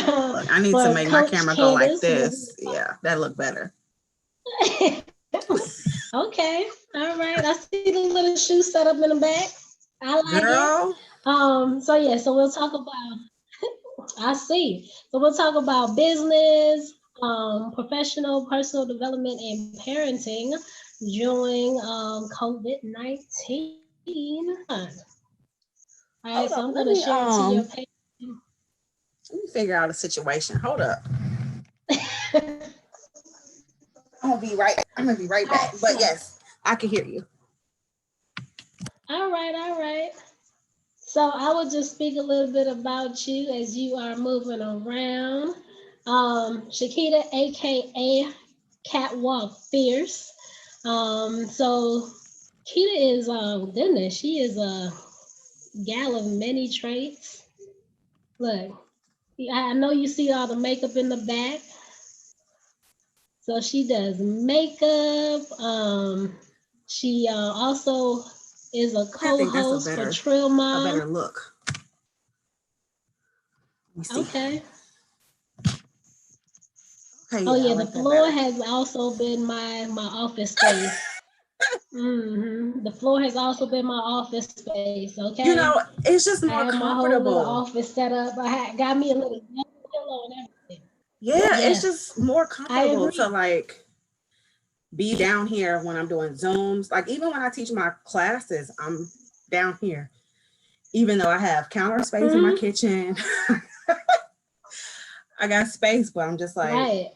Look, I need to make my camera go like this. Yeah, that look better. Okay, all right. I see the little shoe set up in the back. I like Girl. it. So we'll talk about. I see. So we'll talk about business, professional, personal development, and parenting during COVID-19. All right, so I'm going to share it to your page. Let me figure out a situation. Hold up. I'm gonna be right back. But yes, I can hear you. All right. So I will just speak a little bit about you as you are moving around. Shakeeta, aka Catwalk Fierce. So Keita is goodness, she is a gal of many traits. Look, I know you see all the makeup in the back. So she does makeup. She also is a co-host for Trill Mom. A better look. Okay. Oh yeah, the floor has also been my office space. The floor has also been my office space. Okay. You know, it's just more comfortable. I have my whole little office set up. Got me a little pillow and everything. Yeah, it's just more comfortable to like be down here when I'm doing Zooms. Like even when I teach my classes, I'm down here. Even though I have counter space in my kitchen. I got space, but I'm just like,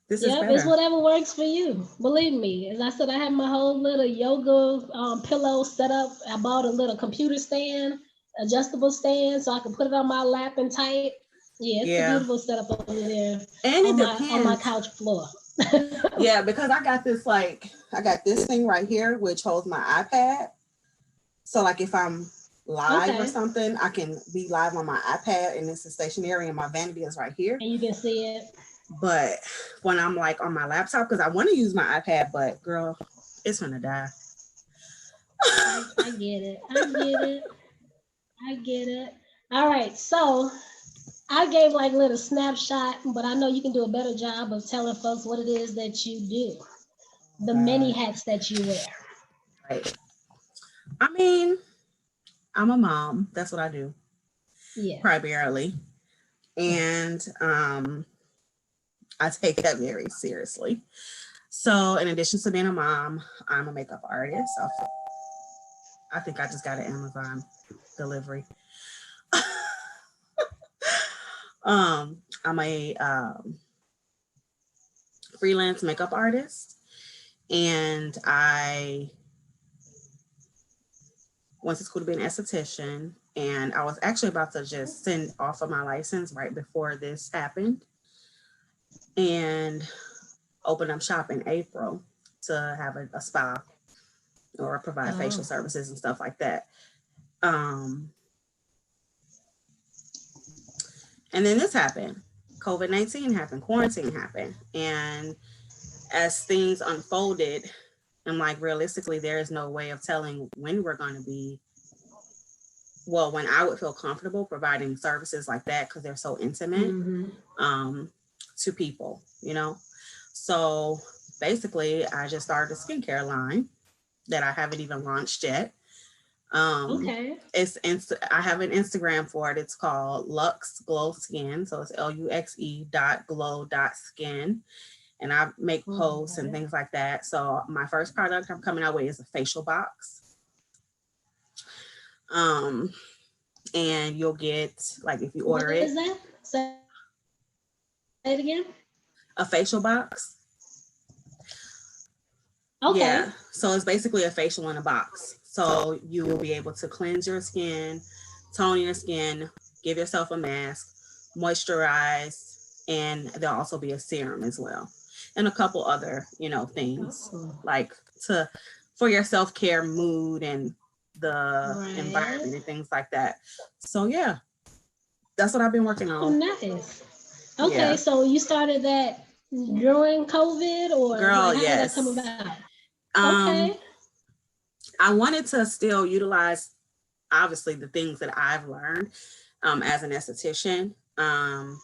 this is better. It's whatever works for you. Believe me. As I said, I have my whole little yoga pillow set up. I bought a little computer stand, adjustable stand, so I can put it on my lap and type. Yeah, it's a beautiful setup over there. And on my couch floor. Yeah, because I got this thing right here, which holds my iPad. So like if I'm live or something, I can be live on my iPad and it's stationary and my vanity is right here. And you can see it. But when I'm like on my laptop, because I want to use my iPad, but girl, it's gonna die. I get it. All right, so I gave like a little snapshot, but I know you can do a better job of telling folks what it is that you do. The many hats that you wear. Right. I mean, I'm a mom. That's what I do. Yeah. Primarily. And I take that very seriously. So in addition to being a mom, I'm a makeup artist. I think I just got an Amazon delivery. I'm a freelance makeup artist, and I went to school to be an esthetician, and I was actually about to just send off of my license right before this happened and open up shop in April to have a spa or provide facial services and stuff like that. And then this happened. COVID-19 happened, quarantine happened. And as things unfolded, I'm like, realistically, there is no way of telling when we're going to be, well, when I would feel comfortable providing services like that, because they're so intimate to people, you know? So basically, I just started a skincare line that I haven't even launched yet. I have an Instagram for it. It's called Luxe Glow Skin. So it's luxe.glow.skin. And I make posts and things like that. So my first product I'm coming out with is a facial box. And you'll get, like, if you order it. What is that? Say it again. A facial box. Okay. Yeah. So it's basically a facial in a box. So you will be able to cleanse your skin, tone your skin, give yourself a mask, moisturize, and there'll also be a serum as well. And a couple other, things like for your self-care mood and the environment and things like that. So yeah, that's what I've been working on. Oh, nice. Okay, so you started that during COVID, or how did that come about? Okay. I wanted to still utilize obviously the things that I've learned as an esthetician. And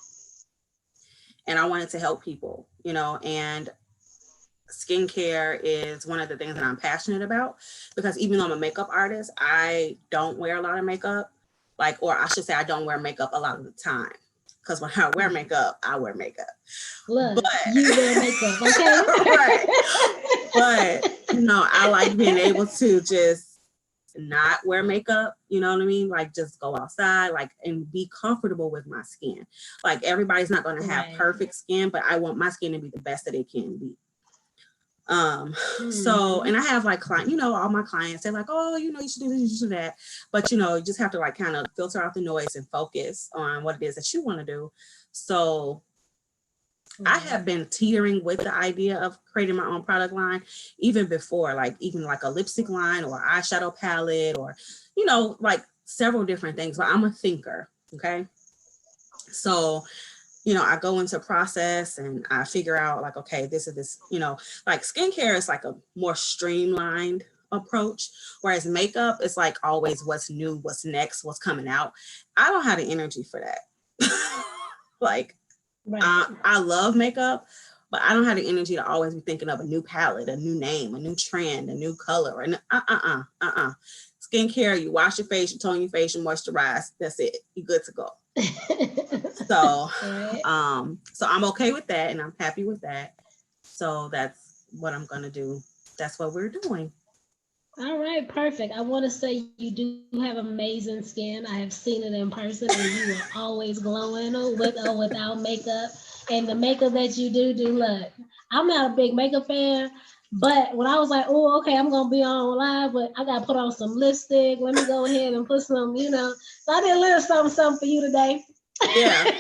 I wanted to help people, you know, and skincare is one of the things that I'm passionate about, because even though I'm a makeup artist, I don't wear a lot of makeup, like, or I should say I don't wear makeup a lot of the time. Because when I wear makeup, I wear makeup. Look, you wear makeup, okay? Right. But, you know, I like being able to just not wear makeup, you know what I mean? Like just go outside, like, and be comfortable with my skin. Like everybody's not going to have perfect skin, but I want my skin to be the best that it can be. So, and I have like client, you know, all my clients, they're like, oh, you know, you should do this, you should do that. But, you know, you just have to like kind of filter out the noise and focus on what it is that you want to do. So I have been teetering with the idea of creating my own product line even before, like even like a lipstick line or eyeshadow palette or, you know, like several different things, but I'm a thinker. Okay. So, you know, I go into process and I figure out like, okay, this is this, you know, like skincare is like a more streamlined approach, whereas makeup is like always what's new, what's next, what's coming out. I don't have the energy for that. Like, I love makeup, but I don't have the energy to always be thinking of a new palette, a new name, a new trend, a new color, and skincare, you wash your face, you tone your face, you moisturize, that's it, you're good to go. So, so I'm okay with that, and I'm happy with that. So that's what I'm gonna do. That's what we're doing. All right, perfect. I want to say you do have amazing skin. I have seen it in person, and you are always glowing with or without makeup. And the makeup that you do, look. I'm not a big makeup fan, but when I was like, oh, okay, I'm gonna be on live, but I gotta put on some lipstick. Let me go ahead and put some, you know. So I did a little something for you today. Yeah.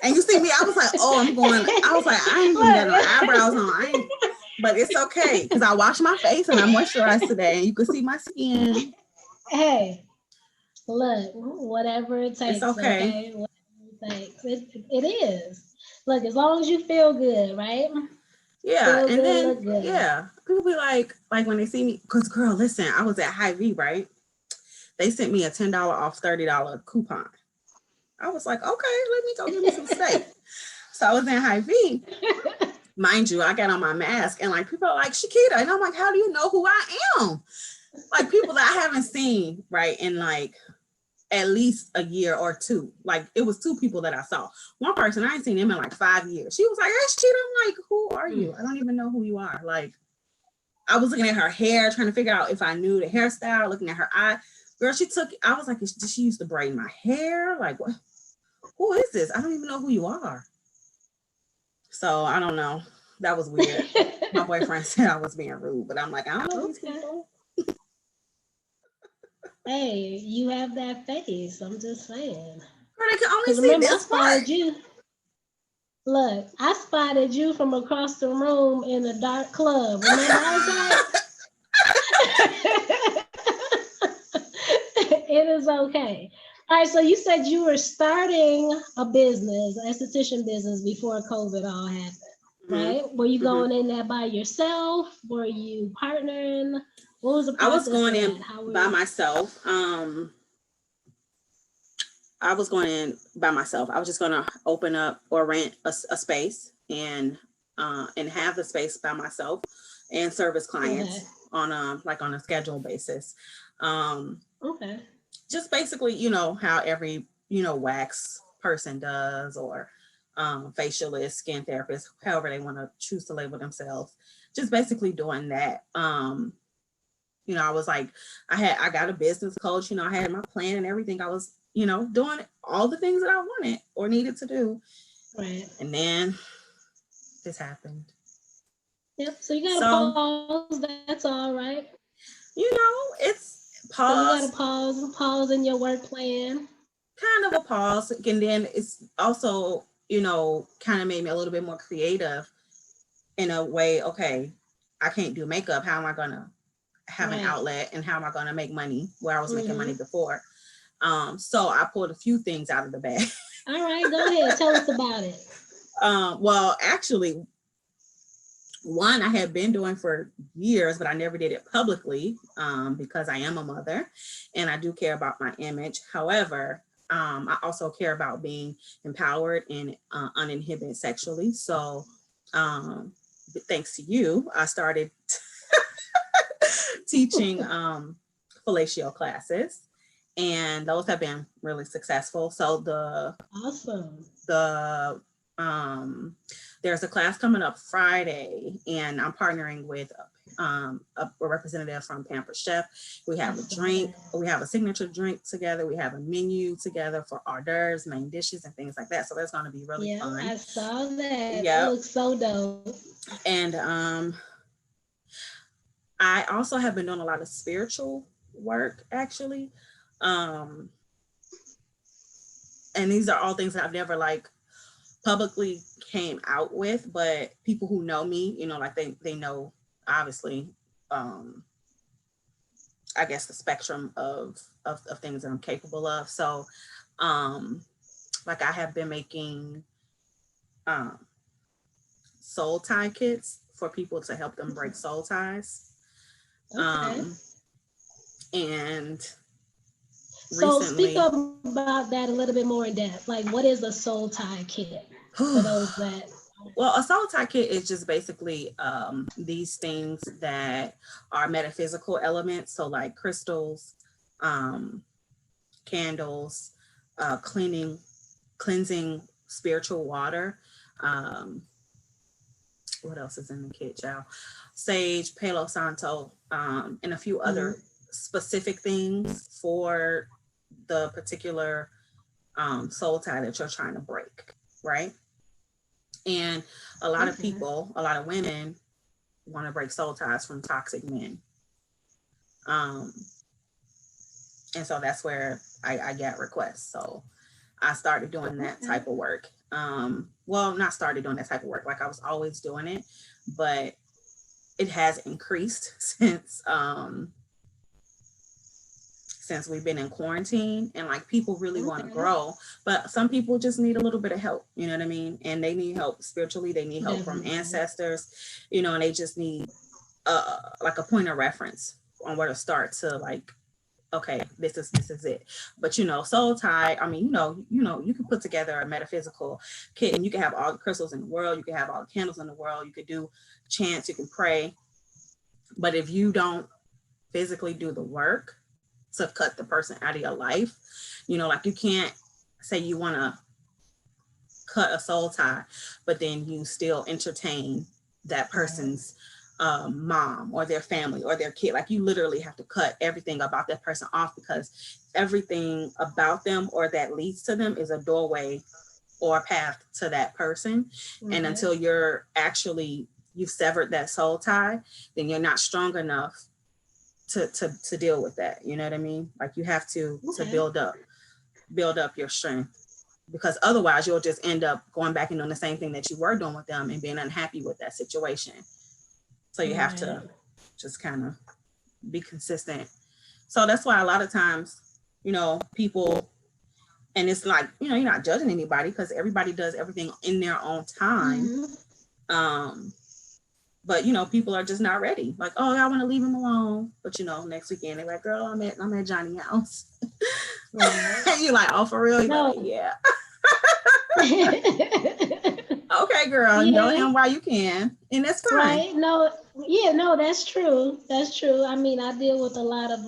And you see me, I was like, oh, I was like, I ain't even got no eyebrows on. But it's okay, because I wash my face and I moisturize today, and you can see my skin. Hey, look, whatever it takes. It's okay. Whatever it takes. It is. Look, as long as you feel good, right? Yeah, feel and good, then yeah, people be like when they see me, because girl, listen, I was at Hy-Vee, right? They sent me a $10 off $30 coupon. I was like, okay, let me go get me some steak. So I was in Hy-Vee. Mind you, I got on my mask and like people are like, Shakeeta, and I'm like, how do you know who I am? Like people that I haven't seen, right, in like at least a year or two. Like it was two people that I saw. One person, I ain't seen him in like 5 years. She was like, hey, Shakeeta. I'm like, who are you? I don't even know who you are. Like I was looking at her hair, trying to figure out if I knew the hairstyle, looking at her eye. Girl, I was like, did she used to braid my hair? Like, what? Who is this? I don't even know who you are. So I don't know. That was weird. My boyfriend said I was being rude, but I'm like, I don't know these people. Hey, you have that face. I'm just saying. Girl, they can only see this part. You. Look, I spotted you from across the room in a dark club. Remember I was like, it is okay. All right, so you said you were starting a business, an esthetician business, before COVID all happened, right? Were you going in there by yourself? Were you partnering? What was the process? I was going in by myself. I was going in by myself. I was just going to open up or rent a space and have the space by myself and service clients on a schedule basis. Okay. Just basically, you know, how every, you know, wax person does, or facialist, skin therapist, however they want to choose to label themselves. Just basically doing that. You know, I was like, I got a business coach, you know, I had my plan and everything. I was, you know, doing all the things that I wanted or needed to do. Right. And then this happened. Yep. So you got to pause. That's all right. You know, it's pause. So you got to pause in your work plan. Kind of a pause. And then it's also, you know, kind of made me a little bit more creative in a way. Okay, I can't do makeup. How am I going to have an outlet, and how am I going to make money where I was making money before? So I pulled a few things out of the bag. All right, go ahead. Tell us about it. Well, actually, one I had been doing for years, but I never did it publicly because I am a mother and I do care about my image. However, I also care about being empowered and uninhibited sexually. So thanks to you, I started teaching fellatio classes, and those have been really successful. So Awesome. There's a class coming up Friday, and I'm partnering with a representative from Pamper Chef. We have a drink, we have a signature drink together, we have a menu together for hors d'oeuvres, main dishes, and things like that. So that's going to be really fun. I saw that. Yeah, That looks so dope. And I also have been doing a lot of spiritual work, actually. And these are all things that I've never like publicly came out with, but people who know me, you know, like they know, obviously, I guess the spectrum of things that I'm capable of. So like I have been making soul tie kits for people to help them break soul ties. Okay. And so recently, speak about that a little bit more in depth. Like, what is a soul tie kit for those that? Well, a soul tie kit is just basically these things that are metaphysical elements. So like crystals, candles, cleansing spiritual water. What else is in the kit, y'all? Sage, Palo Santo, and a few other specific things for the particular soul tie that you're trying to break, right? And a lot of people, a lot of women want to break soul ties from toxic men. And so that's where I get requests. So I started doing that type of work. Well, not started doing that type of work. Like I was always doing it, but it has increased since we've been in quarantine, and like people really want to grow, but some people just need a little bit of help, you know what I mean? And they need help spiritually, they need help from ancestors, you know, and they just need like a point of reference on where to start to like, okay, this is it. But you know, soul tie, I mean, you know, you can put together a metaphysical kit and you can have all the crystals in the world, you can have all the candles in the world, you could do chants, you can pray, but if you don't physically do the work to cut the person out of your life, you know, like you can't say you want to cut a soul tie, but then you still entertain that person's mom or their family or their kid. Like you literally have to cut everything about that person off, because everything about them or that leads to them is a doorway or a path to that person. And until you've severed that soul tie, then you're not strong enough to deal with that. You know what I mean? Like you have to build up your strength, because otherwise you'll just end up going back and doing the same thing that you were doing with them and being unhappy with that situation. So you have to just kind of be consistent. So that's why a lot of times, you know, people, and it's like, you know, you're not judging anybody because everybody does everything in their own time. But you know, people are just not ready. Like, oh, I want to leave him alone. But you know, next weekend they're like, girl, I'm at Johnny's house. And you're like, oh, for real? You're like, yeah. Okay, girl, know him while you can, and that's fine. Right? No, that's true. That's true. I mean, I deal with a lot of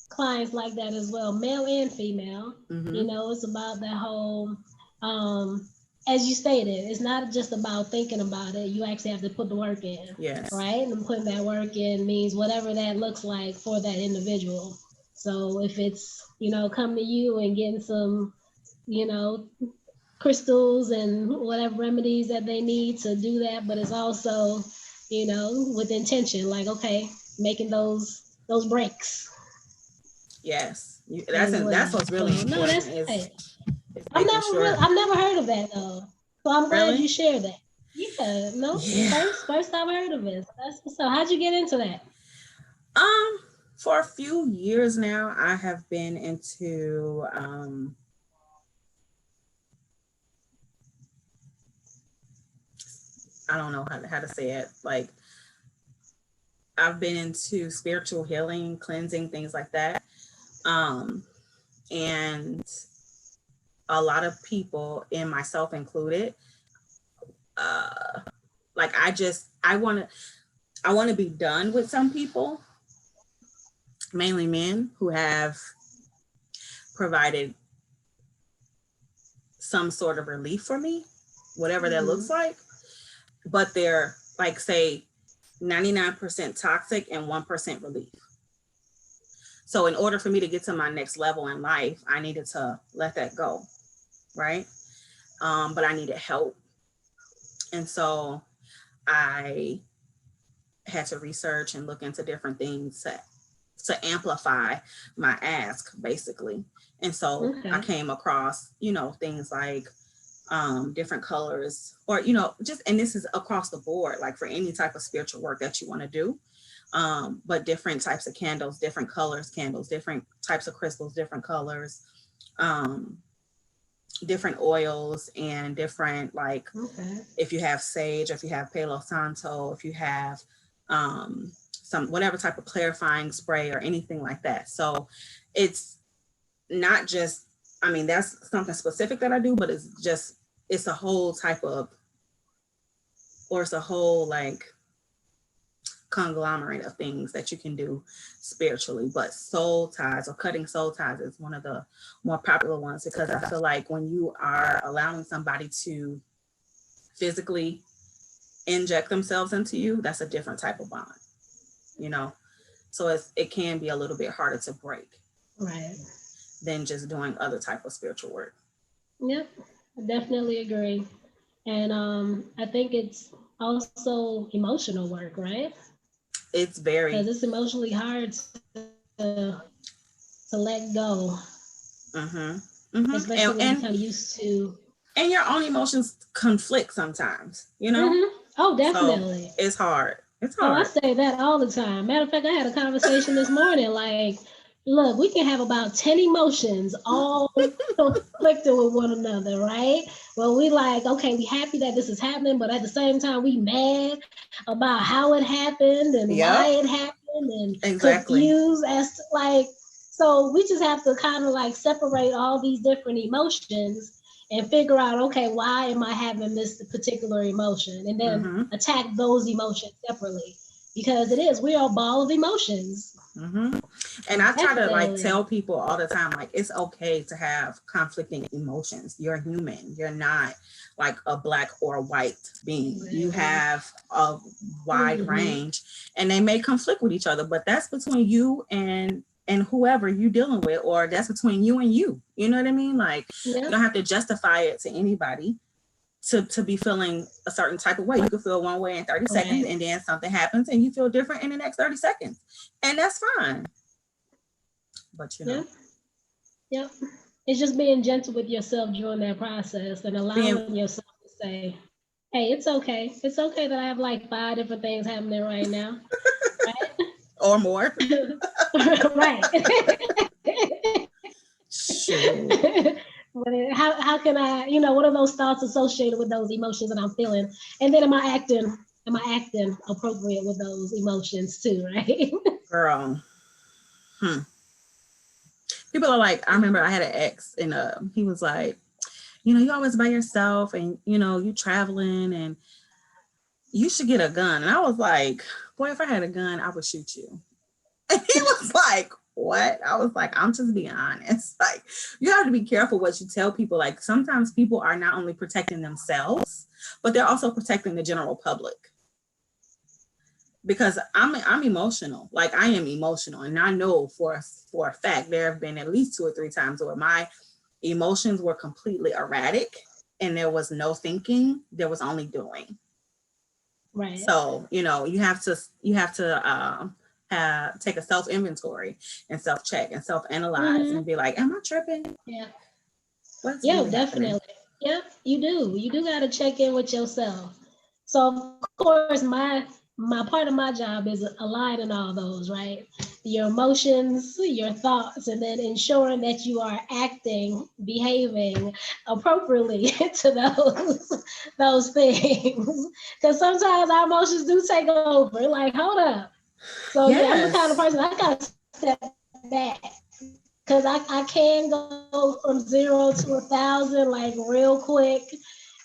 clients like that as well, male and female. You know, it's about that whole as you stated, it's not just about thinking about it. You actually have to put the work in. Yes. Right? And putting that work in means whatever that looks like for that individual. So if it's, you know, come to you and getting some, you know, crystals and whatever remedies that they need to do that, but it's also, you know, with intention, like, okay, making those breaks. Yes. That's what's really important. No, that's right. I've never heard of that though. So I'm glad you shared that. First I've heard of it. So how'd you get into that? For a few years now, I have been into I don't know how to say it. Like, I've been into spiritual healing, cleansing, things like that. And a lot of people, and myself included, like I want to be done with some people, mainly men, who have provided some sort of relief for me, whatever that looks like. But they're like, say, 99% toxic and 1% relief. So in order for me to get to my next level in life, I needed to let that go, right? But I needed help. And so I had to research and look into different things to amplify my ask, basically. And so I came across, things like different colors, or, just, and this is across the board, like for any type of spiritual work that you want to do. But different types of candles, different colors, candles, different types of crystals, different colors, different oils, and different, like, if you have sage, if you have Palo Santo, if you have some whatever type of clarifying spray or anything like that. So it's not just, that's something specific that I do, but it's a whole type of, or it's a whole like conglomerate of things that you can do spiritually. But soul ties, or cutting soul ties, is one of the more popular ones, because I feel like when you are allowing somebody to physically inject themselves into you, that's a different type of bond, so it can be a little bit harder to break, right, than just doing other type of spiritual work. Yep, I definitely agree. And I think it's also emotional work, right? It's very, because it's emotionally hard to let go, especially when you become used to. And your own emotions conflict sometimes, Oh, definitely. So it's hard. It's hard. Oh, I say that all the time. Matter of fact, I had a conversation this morning. Like, look, we can have about 10 emotions all conflicting with one another, right? Well, we like, okay, we happy that this is happening, but at the same time, we mad about how it happened and why it happened, and confused as to, like, so we just have to kind of like separate all these different emotions and figure out, okay, why am I having this particular emotion? And then attack those emotions separately, because we are a ball of emotions. And I try to like tell people all the time, like, it's okay to have conflicting emotions. You're human. You're not like a black or white being. You have a wide range, and they may conflict with each other, but that's between you and whoever you're dealing with, or that's between you and you. You know what I mean? Like, you don't have to justify it to anybody to be feeling a certain type of way. You could feel one way in 30 seconds, and then something happens and you feel different in the next 30 seconds. And that's fine. But Yep. It's just being gentle with yourself during that process, and allowing yourself to say, hey, it's okay. It's okay that I have like 5 different things happening right now. Right? Or more. Right. Sure. How can I, what are those thoughts associated with those emotions that I'm feeling? And then am I acting appropriate with those emotions too, right? Girl. People are like, I remember I had an ex, and he was like, you're always by yourself, and you traveling, and you should get a gun. And I was like, boy, if I had a gun, I would shoot you. And he was like, what? I was like, I'm just being honest. Like, you have to be careful what you tell people. Like, sometimes people are not only protecting themselves, but they're also protecting the general public. Because I'm emotional. Like, I am emotional, and I know for a fact there have been at least 2 or 3 times where my emotions were completely erratic, and there was no thinking, there was only doing. Right. So you have to take a self-inventory and self-check and self-analyze and be like, am I tripping? Yeah. What's really definitely happening? Yeah, you do got to check in with yourself. So of course my my part of my job is aligning all those, right? Your emotions, your thoughts, and then ensuring that you are acting, behaving appropriately to those things. Because sometimes our emotions do take over. Like, hold up. So yeah, I'm the kind of Yes. person I gotta step back. Cause I can go from 0 to 1,000 like real quick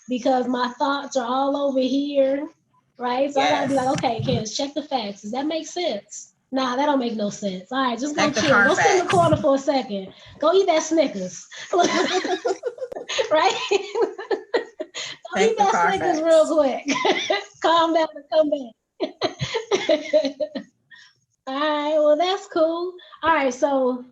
because my thoughts are all over here, right? So I gotta be like, Yes. okay, Candice, check the facts. Does that make sense? Nah, that don't make no sense. All right, just go Check the chill. Go sit in the Carfax. corner for a second. Go eat that Snickers. Right? Go eat Check the that Snickers real Carfax. quick. Calm down and come back. All right, well, that's cool. All right, so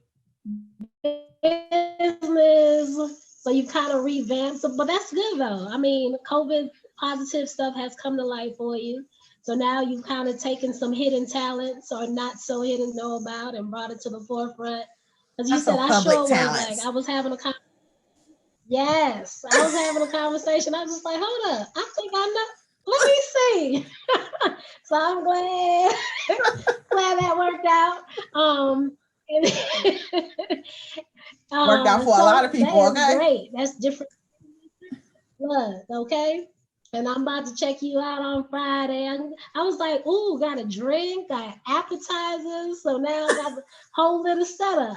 business, so you kind of revamped, but that's good though. I mean, COVID positive stuff has come to light for you. So now you've kind of taken some hidden talents or not so hidden to know about and brought it to the forefront. As you That's said, some I public sure was like, talents. I was having a yes, I was having a conversation. I was just like, hold up, I think I know. Let me see. So I'm glad that worked out. And Worked out for a lot so of that people, is okay? great. That's different blood, okay? And I'm about to check you out on Friday. I was like, ooh, got a drink, got appetizers. So now I got the whole little setup,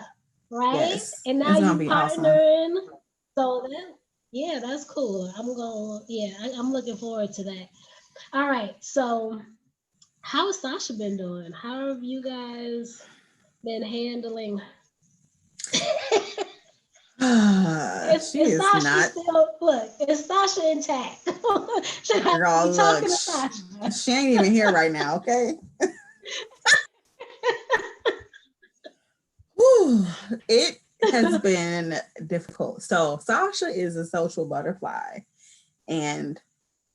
right? Yes. And now It's gonna you be awesome. partnering. So that, yeah, that's cool. I'm looking forward to that. All right. So how has Sasha been doing? How have you guys been handling? She Is is Sasha not. still look? Is Sasha intact? Should I Girl, be look, talking to Sasha? she ain't even here right now, okay? Whew, it has been difficult. So Sasha is a social butterfly and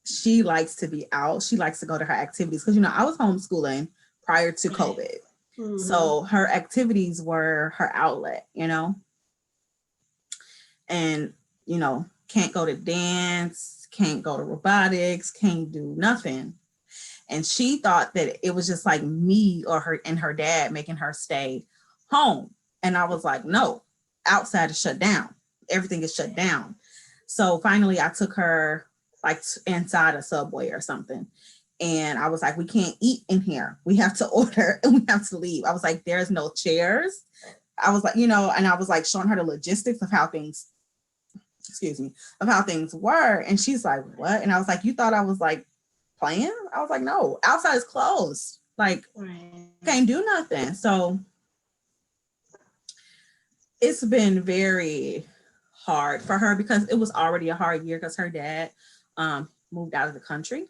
she likes to be out. She likes to go to her activities because, I was homeschooling prior to Right. COVID. Mm-hmm. So her activities were her outlet, and, can't go to dance, can't go to robotics, can't do nothing. And she thought that it was just like me or her and her dad making her stay home. And I was like, no, outside is shut down. Everything is shut down. So finally I took her like inside a Subway or something. And I was like, we can't eat in here. We have to order and we have to leave. I was like, there's no chairs. I was like, and I was like showing her the logistics of how things, excuse me, of how things were. And she's like, what? And I was like, you thought I was like playing? I was like, no, outside is closed. Like, Right. can't do nothing. So it's been very hard for her because it was already a hard year because her dad moved out of the country.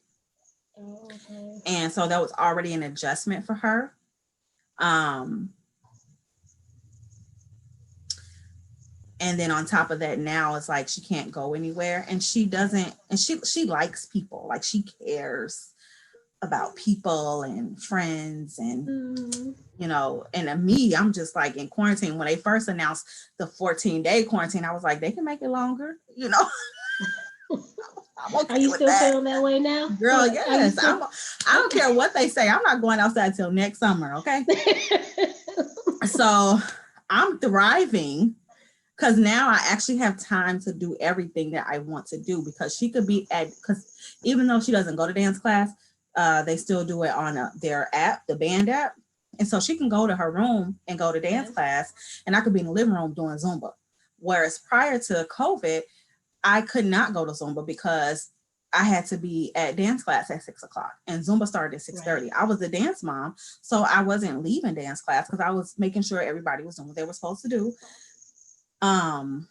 Oh, okay. And so that was already an adjustment for her. Um, and then on top of that, now it's like she can't go anywhere and she doesn't, and she likes people, like she cares about people and friends and and me, I'm just like in quarantine. When they first announced the 14-day quarantine, I was like, they can make it longer, I'm Are okay you with still that. feeling that way now? Girl, Look, are you yes. still I don't okay? care what they say. I'm not going outside till next summer, okay? So I'm thriving because now I actually have time to do everything that I want to do because she could be because even though she doesn't go to dance class, they still do it on their app, the band app. And so she can go to her room and go to dance Yes. class and I could be in the living room doing Zumba. Whereas prior to COVID, I could not go to Zumba because I had to be at dance class at 6 o'clock and Zumba started at 6:30. Right. I was a dance mom, so I wasn't leaving dance class because I was making sure everybody was doing what they were supposed to do. Um,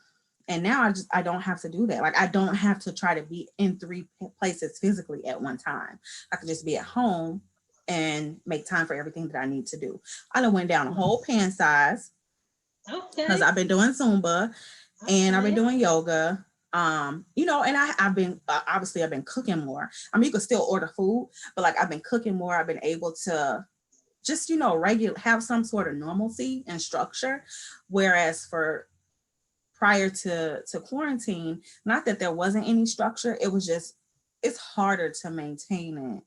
and now I don't have to do that. Like I don't have to try to be in three places physically at one time. I could just be at home and make time for everything that I need to do. I done went down a whole pant size because Okay. I've been doing Zumba and I've been Okay. doing yoga. And I've been obviously I've been cooking more. I mean, you could still order food, but like I've been cooking more. I've been able to just regular have some sort of normalcy and structure. Whereas for prior to quarantine, not that there wasn't any structure, it was just it's harder to maintain it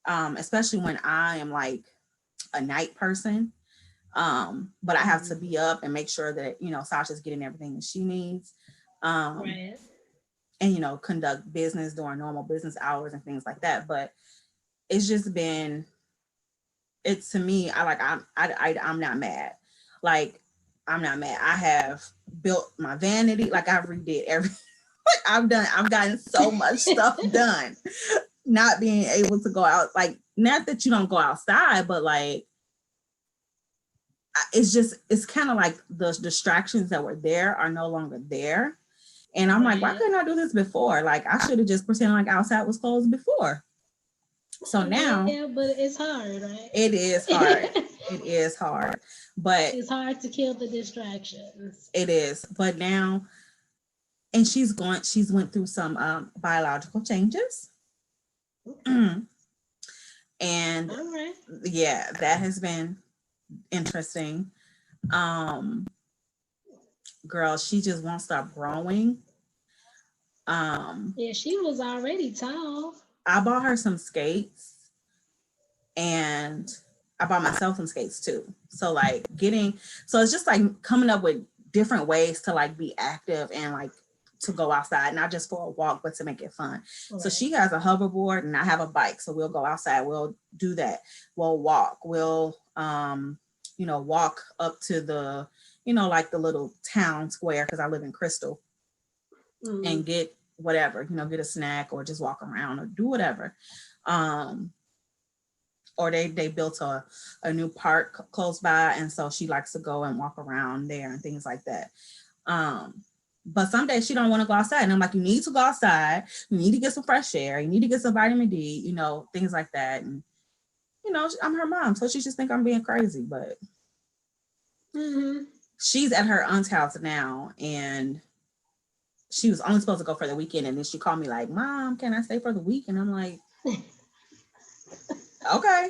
especially when I am like a night person. But I have to be up and make sure that, you know, Sasha's getting everything that she needs. Right. And, you know, conduct business during normal business hours and things like that. But it's just been, it's to me, I'm not mad. Like, I'm not mad. I have built my vanity. Like, I've redid every, like I've gotten so much stuff done. Not being able to go out, like, not that you don't go outside, but like, it's kind of like the distractions that were there are no longer there. And I'm like, why couldn't I do this before? Like, I should have just pretended like outside was closed before. So now, yeah, but it's hard, right? It is hard. It is hard, but it's hard to kill the distractions. It is. But now, and she's went through some biological changes. Okay. And yeah, that has been interesting. Girl, she just won't stop growing. Yeah, she was already tall. I bought her some skates, and I bought myself some skates too. So like so it's just like coming up with different ways to like be active and like to go outside, not just for a walk, but to make it fun. Right. So she has a hoverboard and I have a bike. So we'll go outside, we'll do that. We'll walk, we'll, you know, walk up to the, you know, like the little town square, because I live in Crystal, and get whatever, you know, get a snack or just walk around or do whatever. Or they built a new park close by, and so she likes to go and walk around there and things like that. But some days she don't want to go outside, and I'm like, you need to go outside, you need to get some fresh air, you need to get some vitamin D, you know, things like that. And you know, I'm her mom, so she just think I'm being crazy, but she's at her aunt's house now, and she was only supposed to go for the weekend, and then she called me like, Mom, can I stay for the week? And I'm like, okay.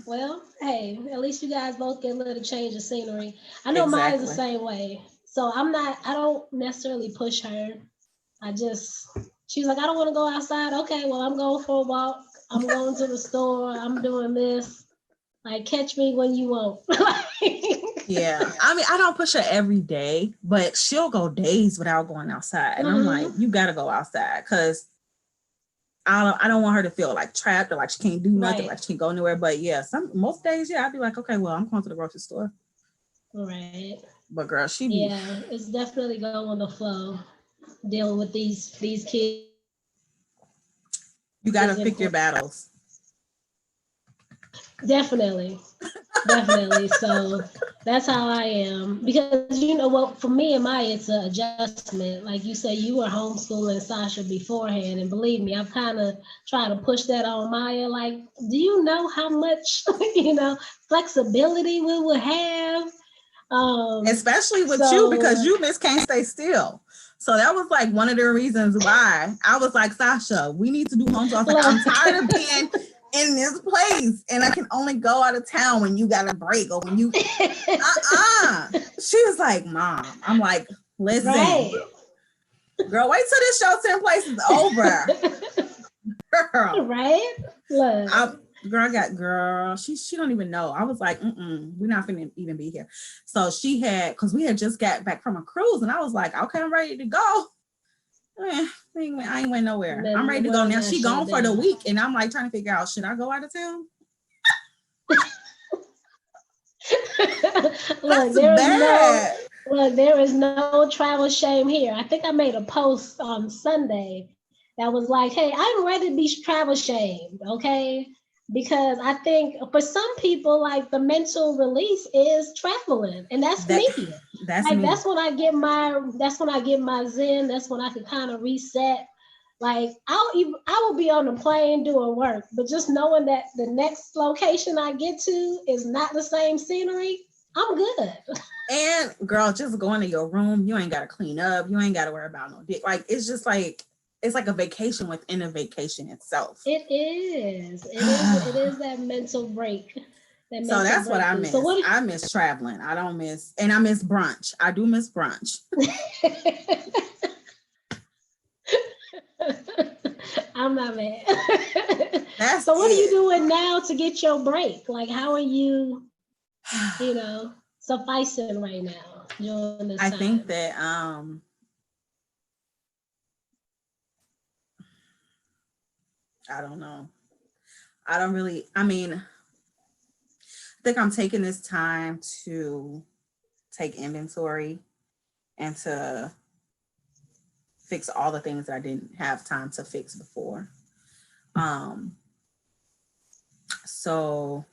Well, hey, at least you guys both get a little change of scenery. I know mine is the same way. So I don't necessarily push her. She's like, I don't want to go outside. Okay, well, I'm going for a walk. I'm going to the store. I'm doing this. Like, catch me when you want. Yeah. I mean, I don't push her every day, but she'll go days without going outside. And I'm like, you got to go outside, because I don't want her to feel like trapped or like she can't do nothing, like she can't go anywhere. But yeah, most days, yeah, I'd be like, okay, well, I'm going to the grocery store. Right. But girl, it's definitely going on the flow. Dealing with these kids. You got to pick your battles. Definitely. So that's how I am, because you know what, for me and Maya, it's an adjustment. Like you say, you were homeschooling Sasha beforehand, and believe me, I've kind of tried to push that on Maya. Like, do you know how much you know flexibility we would have? Especially with you, because you can't stay still. So that was like one of the reasons why I was like, Sasha, we need to do homeschool. Like, I'm tired of being in this place, and I can only go out of town when you got a break, or when you She was like, Mom. I'm like, listen, girl, wait till this shelter in place is over. Girl. Right? Look. She don't even know. I was like, we're not gonna even be here. So because we had just got back from a cruise, and I was like, okay, I'm ready to go. I ain't went nowhere. I'm ready to go now. She gone for the week, and I'm like trying to figure out, should I go out of town? There is no travel shame here. I think I made a post on Sunday that was like, hey, I'm ready to be travel shamed, okay? Because I think for some people, like, the mental release is traveling, and that's me. That's when I get my zen. That's when I can kind of reset. Like, I will be on the plane doing work, but just knowing that the next location I get to is not the same scenery, I'm good. And girl, just going to your room, you ain't got to clean up. You ain't got to worry about no dick. Like, it's just like, it's like a vacation within a vacation itself. It is that mental break. So that's what I miss. I miss traveling. I miss brunch. I do miss brunch. I'm not mad. That's So what are you it. doing now to get your break? Like, how are you, sufficing right now during this I time? think that I don't know. I don't really, I mean, I think I'm taking this time to take inventory and to fix all the things that I didn't have time to fix before. Um, so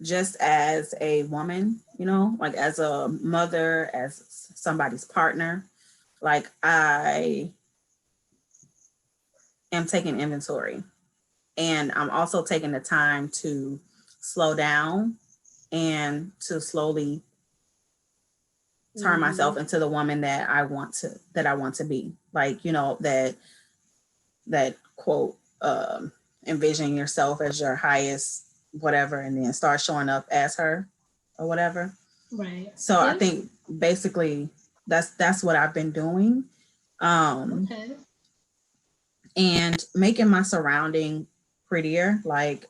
just as a woman, like as a mother, as somebody's partner, like I am taking inventory, and I'm also taking the time to slow down and to slowly turn myself into the woman that I want to be. Like, that quote, envision yourself as your highest whatever, and then start showing up as her or whatever. Right. So I think basically that's what I've been doing. Okay. And making my surrounding prettier, like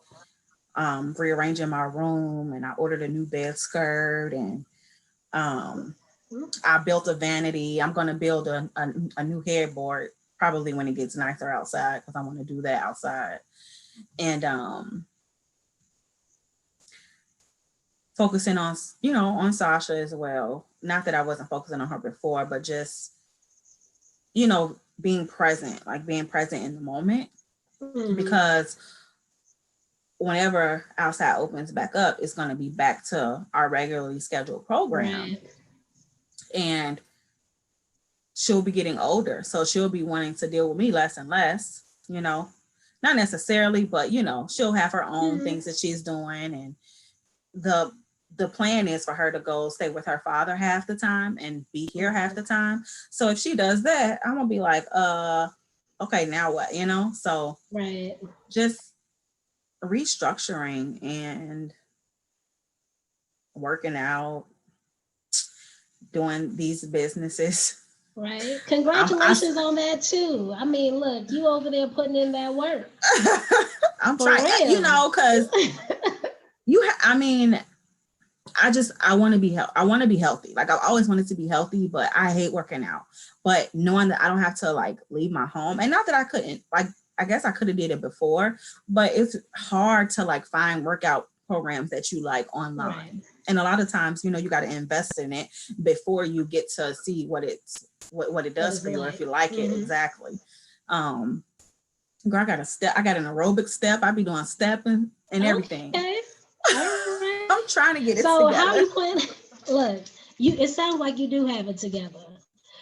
rearranging my room, and I ordered a new bed skirt, and I built a vanity. I'm going to build a new headboard probably when it gets nicer outside, because I want to do that outside. And focusing on Sasha as well. Not that I wasn't focusing on her before, but just, being present in the moment. Because whenever outside opens back up, it's going to be back to our regularly scheduled program. Right. And she'll be getting older, so she'll be wanting to deal with me less and less, not necessarily, but she'll have her own things that she's doing. And the plan is for her to go stay with her father half the time and be here half the time. So if she does that, I'm gonna be like, okay, now what? So Right. just restructuring and working out, doing these businesses. Right. Congratulations on that too. I mean, look, you over there putting in that work. I'm trying, because I want to be healthy. Like, I've always wanted to be healthy, but I hate working out. But knowing that I don't have to like leave my home, and not that I couldn't, like, I guess I could have did it before, but it's hard to like find workout programs that you like online. Right. And a lot of times, you got to invest in it before you get to see what it does for you, or if you like it. Exactly. Girl, I got an aerobic step. I be doing stepping and everything. Okay. All right. I'm trying to get it so together. How you plan? Look, it sounds like you do have it together.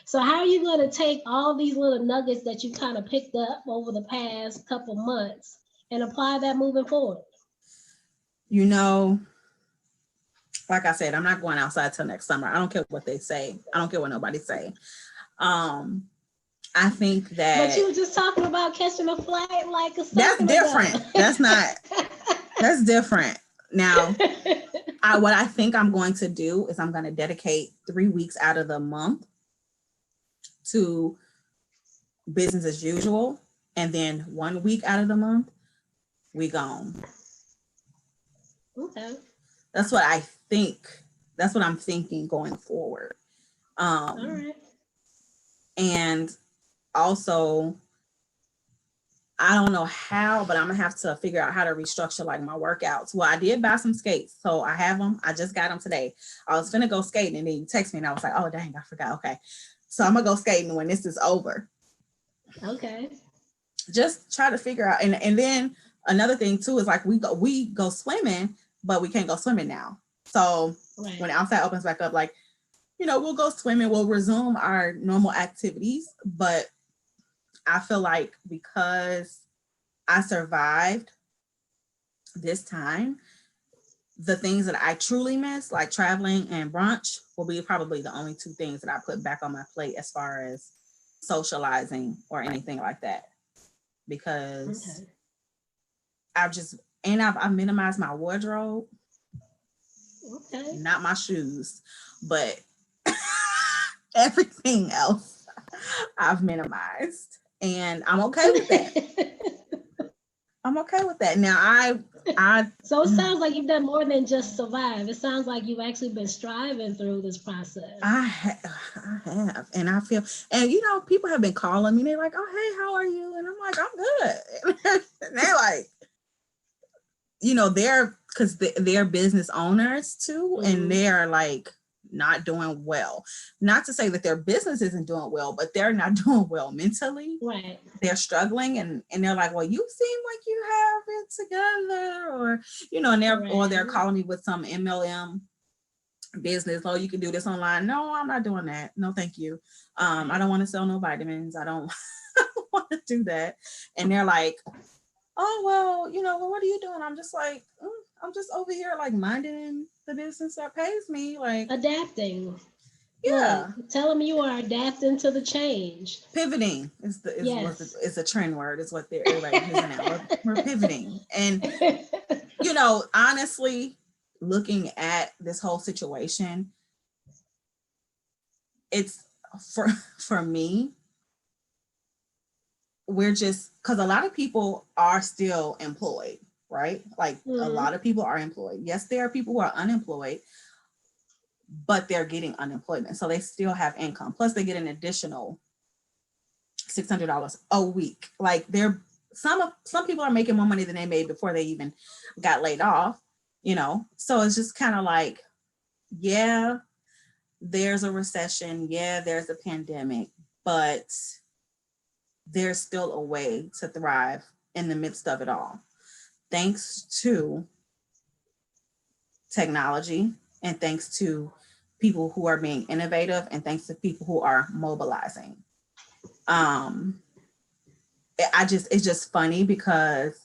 So how are you going to take all these little nuggets that you kind of picked up over the past couple months and apply that moving forward? Like I said, I'm not going outside till next summer. I don't care what they say. I don't care what nobody say. I think that. But you were just talking about catching a flight like a second That's different. ago. That's not. That's different. Now, what I think I'm going to do is I'm going to dedicate 3 weeks out of the month to business as usual, and then 1 week out of the month we gone. Okay. That's what I think. That's what I'm thinking going forward. All right. And also, I don't know how, but I'm gonna have to figure out how to restructure like my workouts. Well, I did buy some skates, so I have them. I just got them today. I was finna go skating, and then you text me, and I was like, "Oh dang, I forgot." Okay, so I'm gonna go skating when this is over. Okay. Just try to figure out, and then another thing too is like we go swimming, but we can't go swimming now. So right. When outside opens back up, like, we'll go swimming, we'll resume our normal activities. But I feel like because I survived this time, the things that I truly miss, like traveling and brunch, will be probably the only 2 things that I put back on my plate as far as socializing or anything like that. Because I've minimized my wardrobe. Okay. Not my shoes, but everything else I've minimized. And I'm okay with that. I'm okay with that. Now I So it sounds like you've done more than just survive. It sounds like you've actually been striving through this process. I have, and I feel, and people have been calling me. They're like, "Oh, hey, how are you?" And I'm like, "I'm good." And they're like, they're business owners too, and they're like not doing well. Not to say that their business isn't doing well, but they're not doing well mentally. Right. They're struggling, and they're like, "Well, you seem like you have it together," or and they're calling me with some MLM business. "Oh, you can do this online." No, I'm not doing that. No, thank you. I don't want to sell no vitamins. I don't want to do that. And they're like, "Oh, well, what are you doing?" I'm just like, I'm just over here like minding the business that pays me, like adapting. Yeah. Look, tell them you are adapting to the change. Pivoting is a trend word, is what everybody's using now. We're pivoting. And honestly, looking at this whole situation, it's for me, we're just, because a lot of people are still employed, right? Like a lot of people are employed. Yes, there are people who are unemployed, but they're getting unemployment. So they still have income. Plus they get an additional $600 a week. Like some people are making more money than they made before they even got laid off, So it's just kind of like, yeah, there's a recession. Yeah, there's a pandemic, but there's still a way to thrive in the midst of it all. Thanks to technology, and thanks to people who are being innovative, and thanks to people who are mobilizing. It's just funny because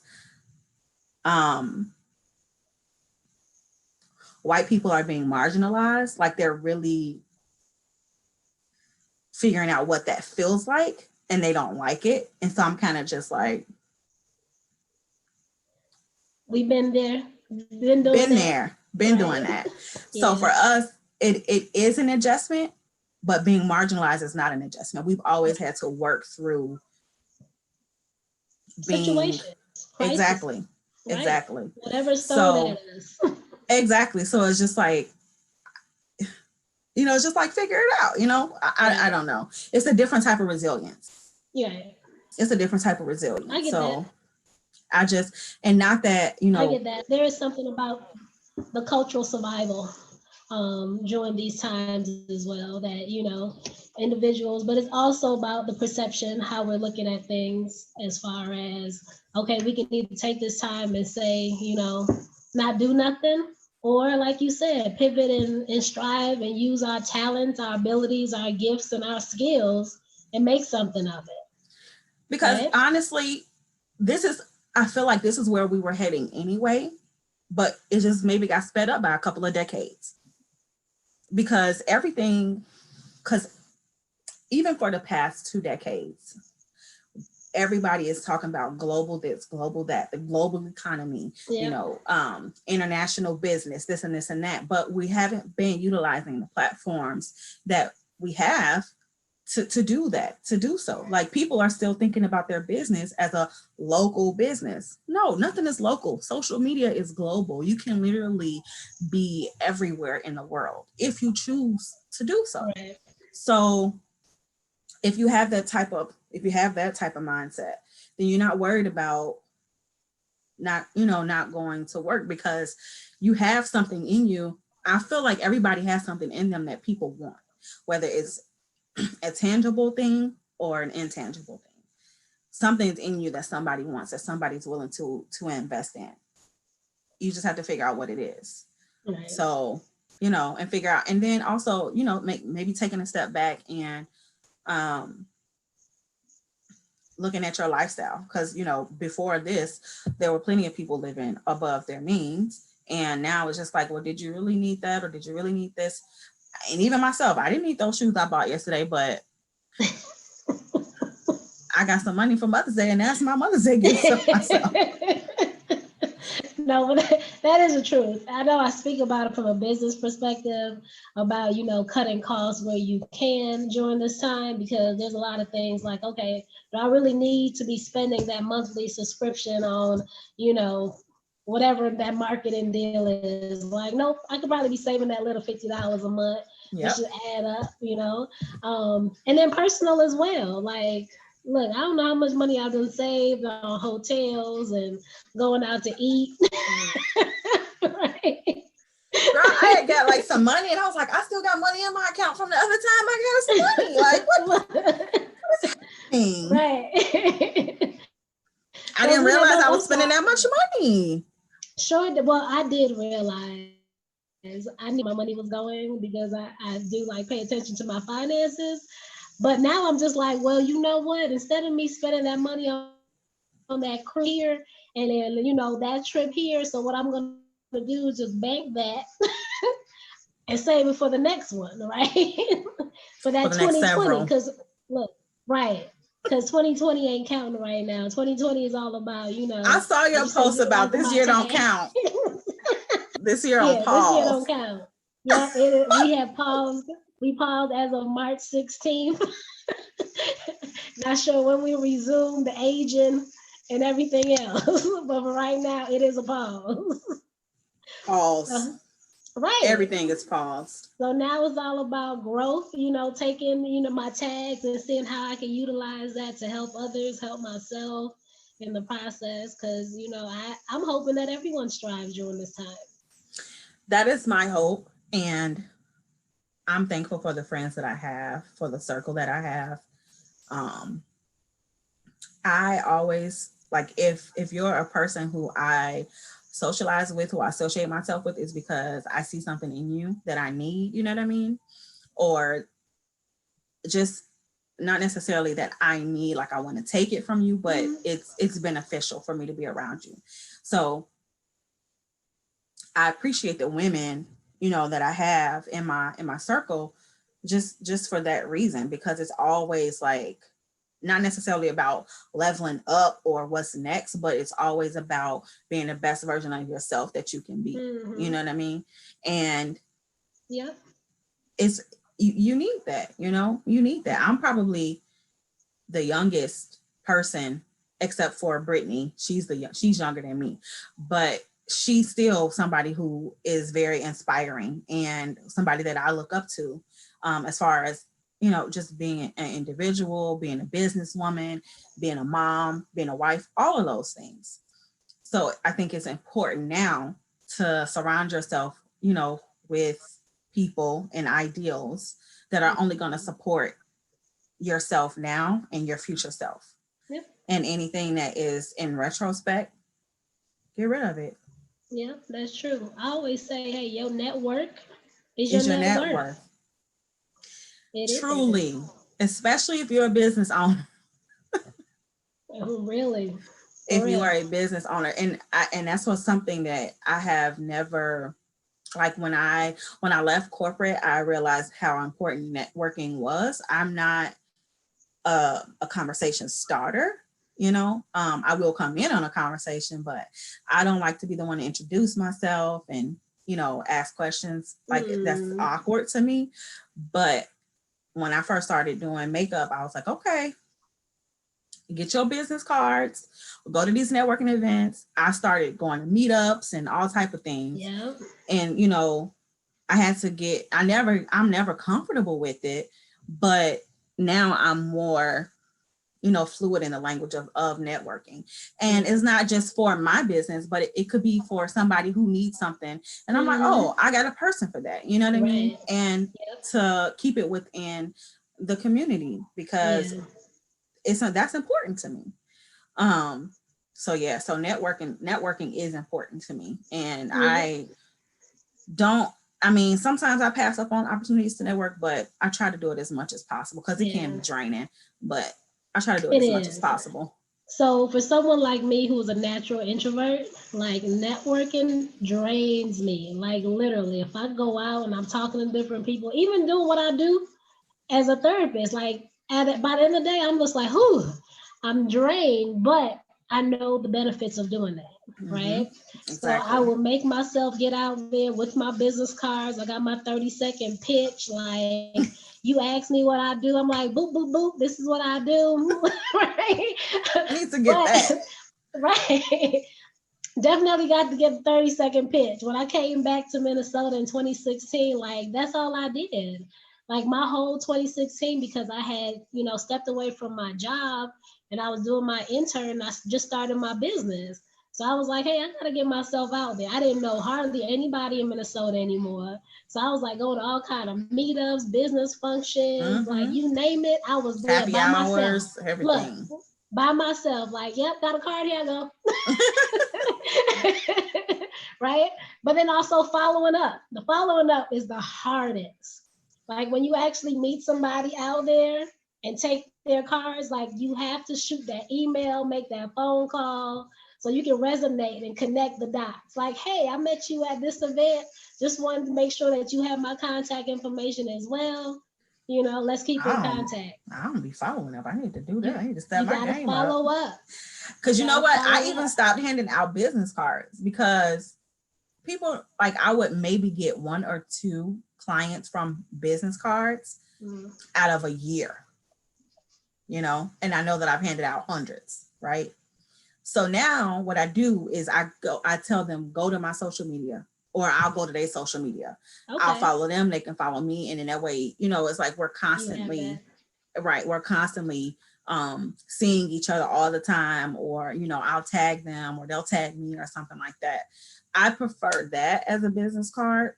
white people are being marginalized, like they're really figuring out what that feels like, and they don't like it. And so I'm kind of just like, we've been there, been doing that. So for us, it is an adjustment, but being marginalized is not an adjustment. We've always had to work through situations. Exactly. Right? Exactly. Whatever's thrown at us. Exactly. So it's just like, it's just like figure it out. I don't know. It's a different type of resilience. Yeah. It's a different type of resilience. I get that. I just, and not that, I get that. There is something about the cultural survival during these times as well, that, individuals, but it's also about the perception, how we're looking at things, as far as, okay, we can either take this time and say, not do nothing, or like you said, pivot and strive and use our talents, our abilities, our gifts, and our skills and make something of it. Because honestly, I feel like this is where we were heading anyway, but it just maybe got sped up by a couple of decades. Because even for the past 2 decades, everybody is talking about global this, global that, the global economy, international business, this and this and that. But we haven't been utilizing the platforms that we have to do that, to do so. Like, people are still thinking about their business as a local business. No, nothing is local. Social media is global. You can literally be everywhere in the world if you choose to do so. Right. So if you have that type of mindset, then you're not worried about not going to work, because you have something in you. I feel like everybody has something in them that people want, whether it's a tangible thing or an intangible thing. Something's in you that somebody wants, that somebody's willing to invest in. You just have to figure out what it is. Right. So, and figure out, and then also, maybe taking a step back and looking at your lifestyle, because before this, there were plenty of people living above their means, and now it's just like, well, did you really need that, or did you really need this? And even myself, I didn't need those shoes I bought yesterday, but I got some money for Mother's Day, and that's my Mother's Day gift to myself. No, but that is the truth. I know I speak about it from a business perspective about, cutting costs where you can during this time, because there's a lot of things like, okay, do I really need to be spending that monthly subscription on, whatever that marketing deal is? Like, nope, I could probably be saving that little $50 a month. Yep. It should add up, and then personal as well. Like, look, I don't know how much money I've done saved on hotels and going out to eat. Right. Girl, I had got like some money and I was like, I still got money in my account from the other time I got some money. Like, what's happening? Right. I didn't realize I was spending that much money. Sure. Well, I did realize I knew my money was going because I do like pay attention to my finances. But now I'm just like, well, you know what? Instead of me spending that money on that cruise here and then, that trip here, so what I'm going to do is just bank that and save it for the next one, right? For that 2020. Because, look, right. Because 2020 ain't counting right now. 2020 is all about, I saw your post about this year don't count. This year on pause. This year don't count. Yeah, we have paused. We paused as of March 16th. Not sure when we resume the aging and everything else. But for right now, it is a pause. Pause. Right. Everything is paused. So now it's all about growth, taking, my tags and seeing how I can utilize that to help others, help myself in the process. Because, I'm hoping that everyone strives during this time. That is my hope. And I'm thankful for the friends that I have, for the circle that I have. I always, like, if you're a person who I socialize with, who I associate myself with, is because I see something in you that I need, you know what I mean? Or just not necessarily that I need, like I want to take it from you, but it's beneficial for me to be around you. So I appreciate the women, that I have in my circle, just for that reason, because it's always like not necessarily about leveling up or what's next, but it's always about being the best version of yourself that you can be. Mm-hmm. You know what I mean? And yeah, it's you need that, you need that. I'm probably the youngest person except for Brittany. She's younger than me, but she's still somebody who is very inspiring and somebody that I look up to, as far as, just being an individual, being a businesswoman, being a mom, being a wife, all of those things. So I think it's important now to surround yourself, with people and ideals that are only going to support yourself now and your future self. Yep. And anything that is in retrospect, get rid of it. Yeah, that's true. I always say, hey, your network is your net worth. Truly, especially if you're a business owner. Really? If you are a business owner, and that's what's something that I have never, like when I left corporate, I realized how important networking was. I'm not a conversation starter. I will come in on a conversation, but I don't like to be the one to introduce myself and, ask questions. Like that's awkward to me. But when I first started doing makeup, I was like, okay, get your business cards, go to these networking events. I started going to meetups and all type of things. Yeah. And, I had to I'm never comfortable with it, but now I'm more, fluid in the language of networking. And it's not just for my business, but it could be for somebody who needs something. And I'm like, oh, I got a person for that. You know what I mean? And to keep it within the community, because that's important to me. So networking is important to me. And sometimes I pass up on opportunities to network, but I try to do it as much as possible because it can be draining, but I try to do it as much as possible. So for someone like me who's a natural introvert, like networking drains me. Like literally, if I go out and I'm talking to different people, even doing what I do as a therapist, like by the end of the day, I'm just like, I'm drained. But I know the benefits of doing that, right? So Exactly. I will make myself get out there with my business cards. I got my 30-second pitch. Like, you ask me what I do, I'm like, boop, boop, boop, this is what I do, right? I need to get that. Right. Definitely got to get the 30-second pitch. When I came back to Minnesota in 2016, like, that's all I did. Like, my whole 2016, because I had, stepped away from my job and I was doing my intern, I just started my business. So I was like, hey, I gotta get myself out there. I didn't know hardly anybody in Minnesota anymore. So I was like going to all kind of meetups, business functions, like you name it, I was there Happy by hours, myself. everything. Look, by myself, like, yep, got a card, here I go. Right? But then also following up. The following up is the hardest. Like, when you actually meet somebody out there and take their cards, like, you have to shoot that email, make that phone call, so you can resonate and connect the dots. Like, hey, I met you at this event. Just wanted to make sure that you have my contact information as well. Let's keep in contact. I don't be following up. I need to do that. I need to step You my gotta game follow up. up. Because you know what? I even stopped handing out business cards because people, like, I would maybe get 1 or 2 clients from business cards out of a year, and I know that I've handed out hundreds, right? So now what I do is I tell them, go to my social media, or I'll go to their social media. Okay. I'll follow them, they can follow me. And in that way, it's like we're constantly, right, we're constantly seeing each other all the time, or, I'll tag them or they'll tag me or something like that. I prefer that as a business card,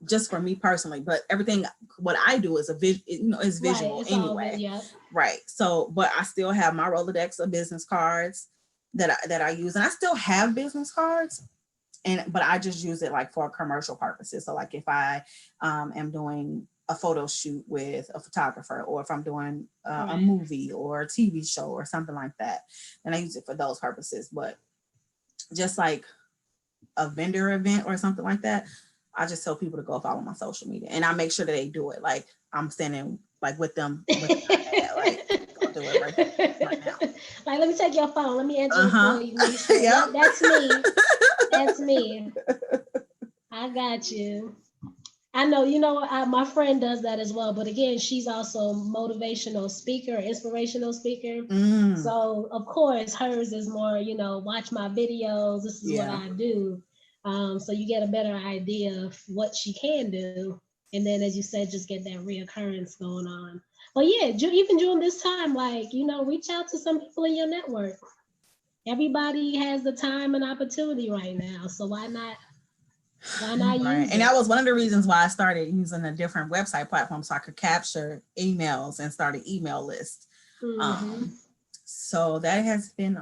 just for me personally, but everything, what I do is is visual, right, anyway. Right. So, but I still have my Rolodex of business cards that I use, and I still have business cards, but I just use it like for commercial purposes. So like if I am doing a photo shoot with a photographer, or if I'm doing a movie or a TV show or something like that, then I use it for those purposes. But just like a vendor event or something like that, I just tell people to go follow my social media, and I make sure that they do it. Like, I'm standing like with them, like, go do it right now. Like, let me take your phone. Let me answer it for you. Make sure. Yep. That's me. That's me. I got you. I know, my friend does that as well. But again, she's also motivational speaker, inspirational speaker. So of course, hers is more, watch my videos. This is what I do. So you get a better idea of what she can do. And then, as you said, just get that reoccurrence going on. But yeah, even during this time, like, reach out to some people in your network. Everybody has the time and opportunity right now. So why not use it? And that was one of the reasons why I started using a different website platform, so I could capture emails and start an email list. So that has been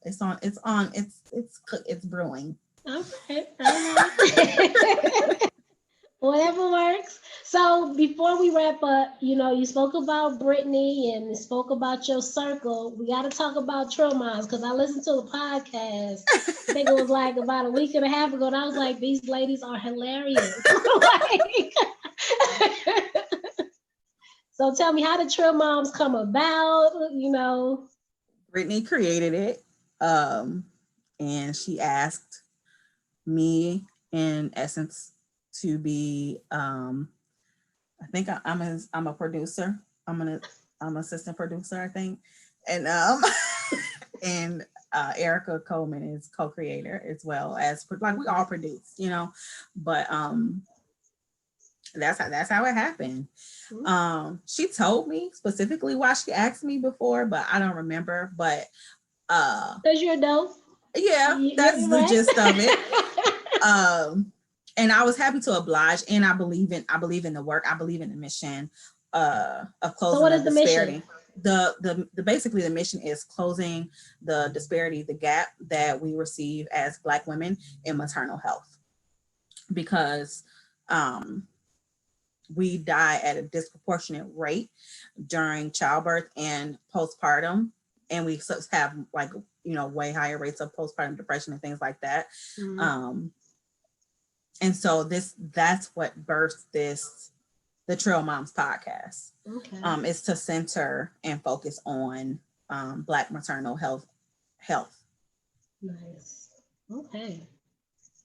it's brewing. Okay. Whatever works. So before we wrap up, you spoke about Brittany and you spoke about your circle. We got to talk about Trail Moms, because I listened to the podcast. I think it was like about a week and a half ago, and I was like, these ladies are hilarious. So tell me, how did Trail Moms come about? Brittany created it, and she asked me, in essence, to be I think I'm a producer. I'm assistant producer, I think. And and Erica Coleman is co-creator, as well as, like, we all produce, but that's how it happened. She told me specifically why she asked me before, but I don't remember. But because you're dope. Yeah, that's the gist of it. And I was happy to oblige, and I believe in the work. I believe in the mission of closing. So what is the disparity. Mission? The basically the mission is closing the disparity, the gap that we receive as Black women in maternal health, because we die at a disproportionate rate during childbirth and postpartum, and we have, like, way higher rates of postpartum depression and things like that. And so that's what birthed the Trail Moms podcast. Okay. Is to center and focus on Black maternal health. Nice. Okay.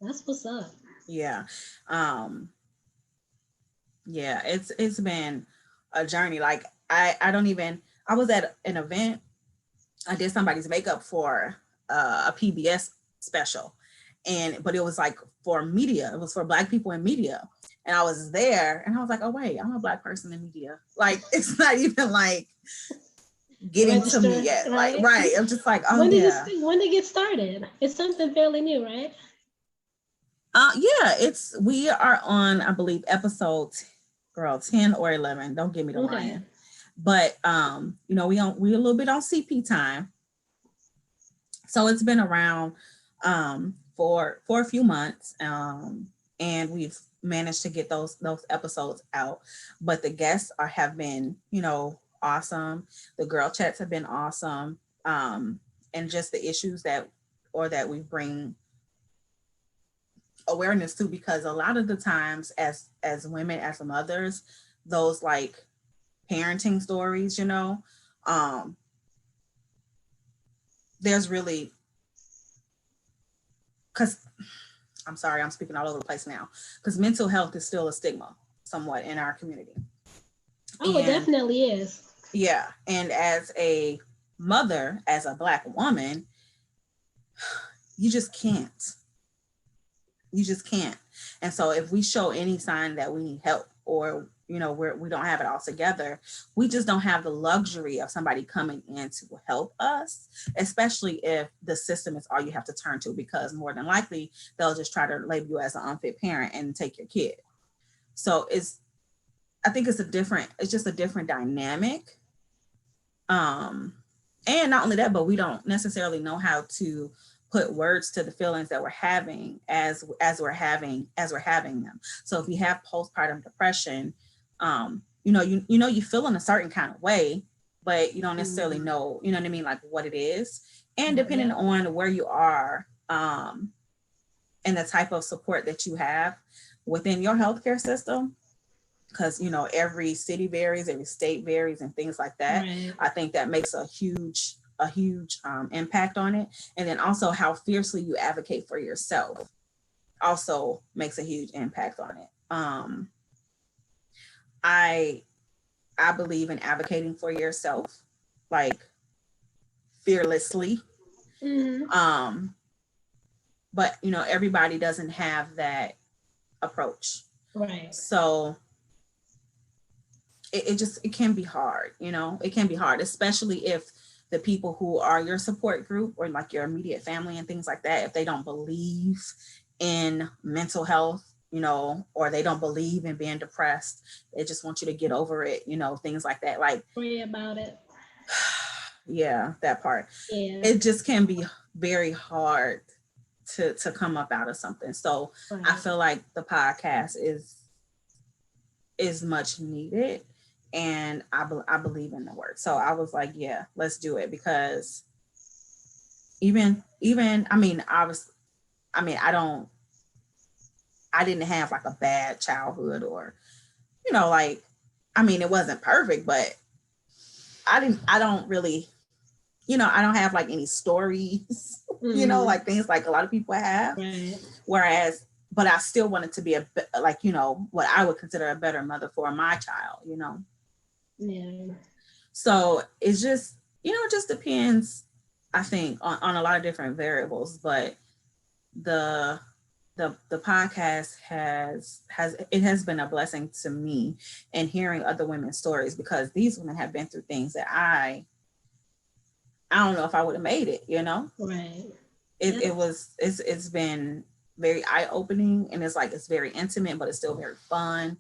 That's what's up. Yeah. Yeah, it's been a journey. Like I was at an event. I did somebody's makeup for a PBS special, but it was like for media. It was for Black people in media, and I was there, and I was like, oh wait, I'm a Black person in media. Like it's not even like getting to me yet. Right? Like right, I'm just like, oh when did yeah. when did it get started? It's something fairly new, right? Yeah, we are on, I believe, episode 10 or 11. Don't give me the line. But we a little bit on CP time. So it's been around for a few months. And we've managed to get those episodes out. But the guests have been, awesome. The girl chats have been awesome. And just the issues that we bring awareness to, because a lot of the times as women, as mothers, those like parenting stories, there's really, because I'm sorry, I'm speaking all over the place now, because mental health is still a stigma somewhat in our community. It definitely is. Yeah. And as a mother, as a Black woman, you just can't. And so if we show any sign that we need help, or we don't have it all together, we just don't have the luxury of somebody coming in to help us, especially if the system is all you have to turn to, because more than likely they'll just try to label you as an unfit parent and take your kid. So I think it's just a different dynamic. And not only that, but we don't necessarily know how to put words to the feelings that we're having as we're having them. So if you have postpartum depression, you feel in a certain kind of way, but you don't necessarily know, what I mean, like what it is. And depending on where you are, and the type of support that you have within your healthcare system, because every city varies, every state varies, and things like that. Right. I think that makes a huge impact on it. And then also how fiercely you advocate for yourself also makes a huge impact on it. I believe in advocating for yourself, like fearlessly. Mm-hmm. But everybody doesn't have that approach. Right. So it can be hard, it can be hard, especially if the people who are your support group or like your immediate family and things like that, if they don't believe in mental health, or they don't believe in being depressed, they just want you to get over it, things like that. Like, pray about it. Yeah, that part. Yeah. It just can be very hard to come up out of something. So right. I feel like the podcast is much needed. And I believe in the work. So I was like, yeah, let's do it, because I didn't have like a bad childhood, or, it wasn't perfect, but I don't really, I don't have like any stories, like things like a lot of people have. Right. Whereas, but I still wanted to be what I would consider a better mother for my child, Yeah. So it's just, it just depends, I think, on a lot of different variables. But the podcast has been a blessing to me, and hearing other women's stories, because these women have been through things that I don't know if I would have made it, Right. It's been very eye-opening, and it's very intimate, but it's still very fun.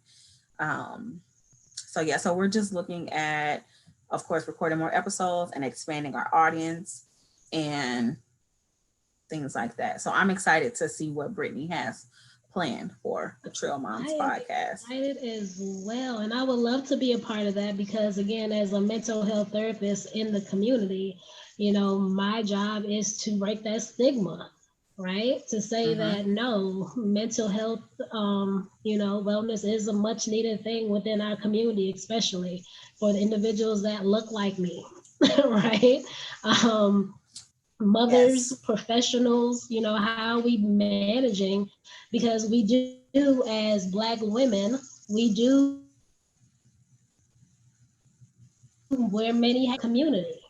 So we're just looking at, of course, recording more episodes and expanding our audience and things like that. So I'm excited to see what Brittany has planned for the Trail Moms podcast. I'm excited as well. And I would love to be a part of that, because again, as a mental health therapist in the community, my job is to break that stigma. Right? To say that no, mental health, wellness is a much needed thing within our community, especially for the individuals that look like me. right? Mothers, Yes. professionals, how are we managing? Because we do, as Black women, we do wear many hats community,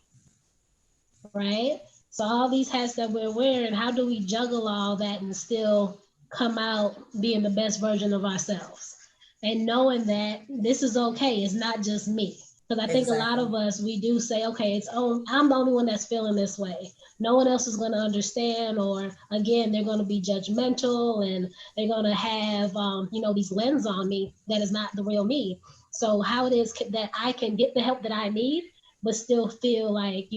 right? So all these hats that we're wearing, how do we juggle all that and still come out being the best version of ourselves? And knowing that this is okay, it's not just me. Because I think a lot Exactly. of us, we do say, okay, I'm the only one that's feeling this way. No one else is going to understand, or again, they're going to be judgmental and they're going to have, these lens on me that is not the real me. So how it is that I can get the help that I need, but still feel like,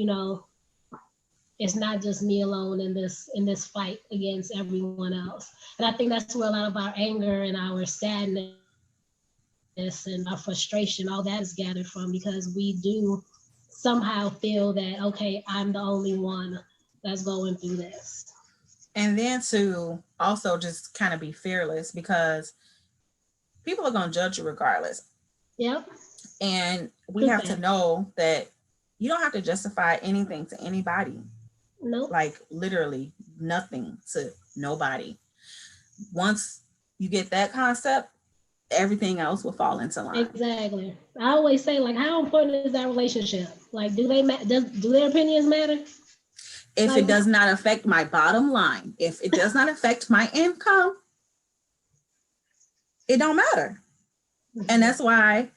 it's not just me alone in this fight against everyone else. And I think that's where a lot of our anger and our sadness and our frustration, all that is gathered from, because we do somehow feel that, okay, I'm the only one that's going through this. And then to also just kind of be fearless, because people are going to judge you regardless. Yep. And we True have to fact. know that you don't have to justify anything to anybody. Nope. Like literally nothing to nobody. Once you get that concept, everything else will fall into line. Exactly. I always say, like, how important is that relationship? Like, do their opinions matter? If it Like, does not affect my bottom line, if it does not affect my income, it don't matter. And that's why,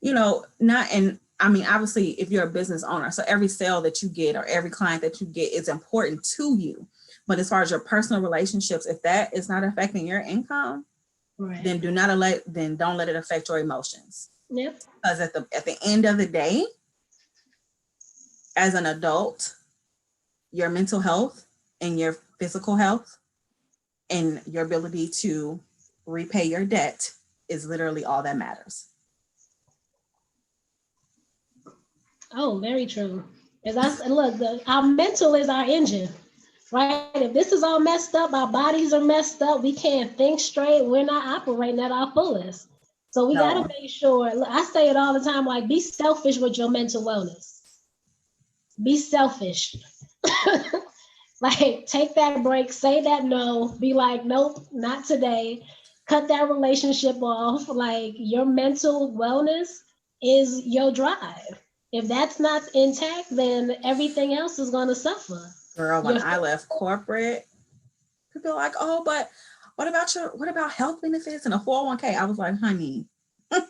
not, and I mean, obviously, if you're a business owner, so every sale that you get or every client that you get is important to you. But as far as your personal relationships, if that is not affecting your income, right. then don't let it affect your emotions. Yep. Because at the end of the day, as an adult, your mental health and your physical health and your ability to repay your debt is literally all that matters. Oh, very true. As look, our mental is our engine, right? If this is all messed up, our bodies are messed up, we can't think straight, we're not operating at our fullest. So we got to No, make sure, I say it all the time, like, be selfish with your mental wellness. Be selfish. Like, take that break, say that no, be like, nope, not today. Cut that relationship off. Like, your mental wellness is your drive. If that's not intact, then everything else is going to suffer. girl, when Your I left corporate, people are like, oh, but what about health benefits and a 401k? I was like, honey, it's